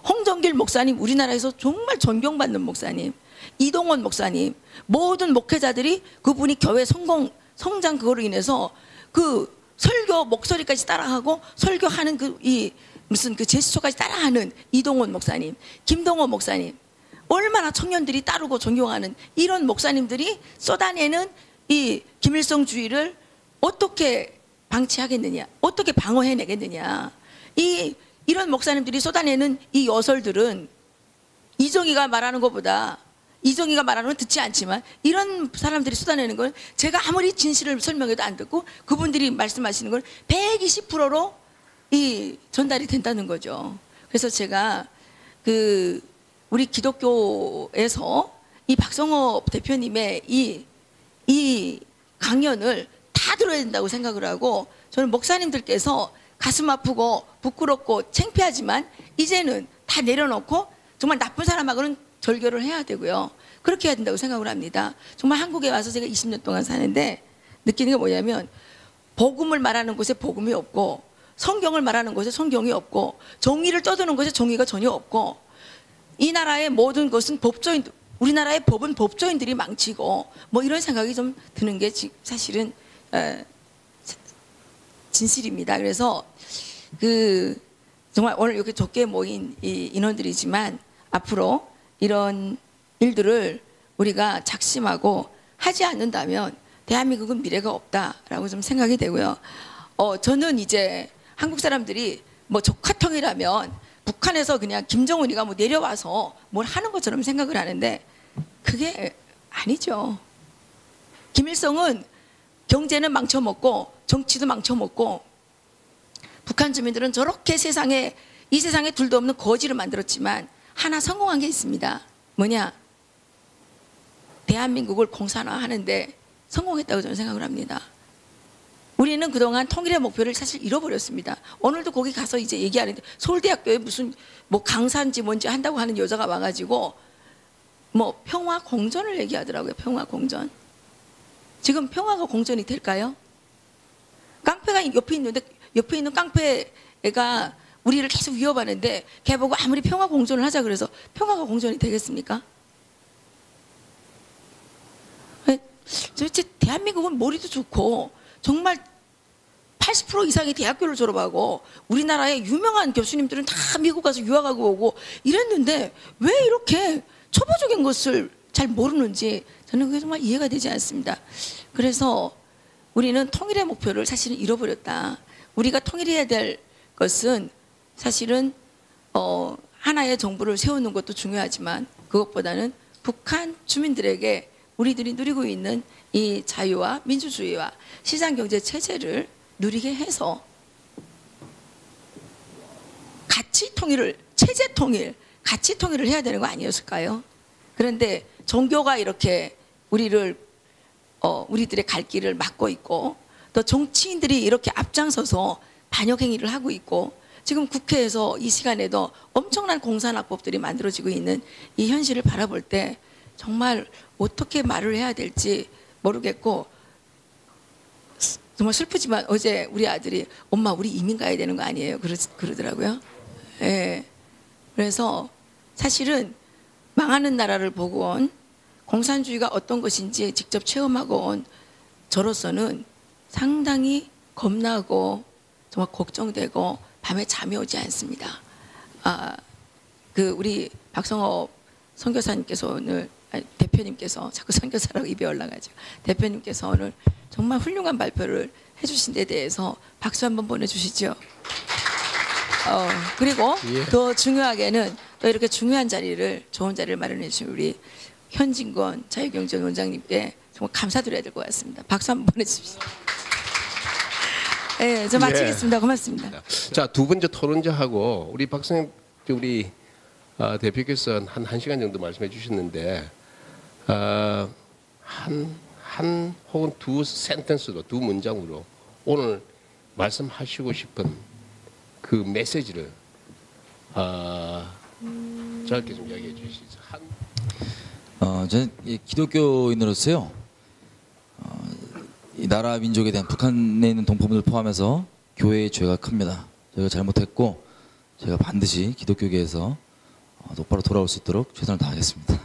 홍정길 목사님, 우리나라에서 정말 존경받는 목사님, 이동원 목사님, 모든 목회자들이 그분이 교회 성장 그거로 인해서 그 설교 목소리까지 따라하고 설교하는 무슨 그 제스처까지 따라하는 이동원 목사님, 김동원 목사님, 얼마나 청년들이 따르고 존경하는 이런 목사님들이 쏟아내는 이 김일성주의를 어떻게 방치하겠느냐, 어떻게 방어해내겠느냐. 이런 목사님들이 쏟아내는 이 여설들은 이정희가 말하는 것보다, 이정희가 말하는 건 듣지 않지만 이런 사람들이 쏟아내는 건 제가 아무리 진실을 설명해도 안 듣고 그분들이 말씀하시는 건 120%로 전달이 된다는 거죠. 그래서 제가 우리 기독교에서 이 박성호 대표님의 이 강연을 다 들어야 된다고 생각을 하고, 저는 목사님들께서 가슴 아프고 부끄럽고 창피하지만 이제는 다 내려놓고 정말 나쁜 사람하고는 절교를 해야 되고요. 그렇게 해야 된다고 생각을 합니다. 정말 한국에 와서 제가 20년 동안 사는데 느끼는 게 뭐냐면 복음을 말하는 곳에 복음이 없고 성경을 말하는 곳에 성경이 없고 정의를 떠드는 곳에 정의가 전혀 없고, 이 나라의 모든 것은 우리나라의 법은 법조인들이 망치고 뭐 이런 생각이 좀 드는 게 사실은 진실입니다. 그래서 정말 오늘 이렇게 적게 모인 이 인원들이지만 앞으로 이런 일들을 우리가 작심하고 하지 않는다면 대한민국은 미래가 없다라고 좀 생각이 되고요. 저는 이제 한국 사람들이 뭐 적화통이라면 북한에서 그냥 김정은이가 뭐 내려와서 뭘 하는 것처럼 생각을 하는데 그게 아니죠. 김일성은 경제는 망쳐먹고 정치도 망쳐먹고 북한 주민들은 저렇게 이 세상에 둘도 없는 거지를 만들었지만 하나 성공한 게 있습니다. 뭐냐? 대한민국을 공산화하는데 성공했다고 저는 생각을 합니다. 우리는 그동안 통일의 목표를 사실 잃어버렸습니다. 오늘도 거기 가서 이제 얘기하는데 서울대학교에 무슨 뭐 강사인지 뭔지 한다고 하는 여자가 와가지고 뭐 평화 공존을 얘기하더라고요. 평화 공존. 지금 평화가 공존이 될까요? 깡패가 옆에 있는데 옆에 있는 깡패 애가 우리를 계속 위협하는데 걔 보고 아무리 평화 공존을 하자 그래서 평화가 공존이 되겠습니까? 도대체 대한민국은 머리도 좋고 정말 80% 이상이 대학교를 졸업하고 우리나라의 유명한 교수님들은 다 미국 가서 유학하고 오고 이랬는데 왜 이렇게 초보적인 것을 잘 모르는지 저는 그게 정말 이해가 되지 않습니다. 그래서 우리는 통일의 목표를 사실은 잃어버렸다. 우리가 통일해야 될 것은 사실은 하나의 정부를 세우는 것도 중요하지만 그것보다는 북한 주민들에게 우리들이 누리고 있는 이 자유와 민주주의와 시장경제 체제를 누리게 해서 가치 통일을, 체제 통일, 가치 통일을 해야 되는 거 아니었을까요? 그런데 종교가 이렇게 우리들의 갈 길을 막고 있고 또 정치인들이 이렇게 앞장서서 반역 행위를 하고 있고 지금 국회에서 이 시간에도 엄청난 공산화법들이 만들어지고 있는 이 현실을 바라볼 때 정말 어떻게 말을 해야 될지 모르겠고 정말 슬프지만 어제 우리 아들이 엄마 우리 이민 가야 되는 거 아니에요? 그러더라고요. 예. 그래서 사실은 망하는 나라를 보고 온 공산주의가 어떤 것인지 직접 체험하고 온 저로서는 상당히 겁나고 정말 걱정되고 밤에 잠이 오지 않습니다. 우리 박성업 선교사님께서 오늘 대표님께서 자꾸 선교사라고 입에 올라가죠. 대표님께서 오늘 정말 훌륭한 발표를 해주신 데 대해서 박수 한번 보내주시죠. 그리고 예. 더 중요하게는 또 이렇게 중요한 자리를 좋은 자리를 마련해 주신 우리 현진권 자유경제 원장님께 정말 감사드려야 될 것 같습니다. 박수 한번 보내주십시오. 네, 저 마치겠습니다. 고맙습니다. 자, 두 번째 토론자하고 우리 박성엽 우리 대표께서 한 1시간 정도 말씀해 주셨는데 한 혹은 두 센텐스로 두 문장으로 오늘 말씀하시고 싶은 그 메시지를 짧게 좀 이야기해 주시죠. 저는 기독교인으로서요. 이 나라 민족에 대한 북한에 있는 동포분들 포함해서 교회의 죄가 큽니다. 저희가 잘못했고 제가 반드시 기독교계에서 똑바로 돌아올 수 있도록 최선을 다하겠습니다.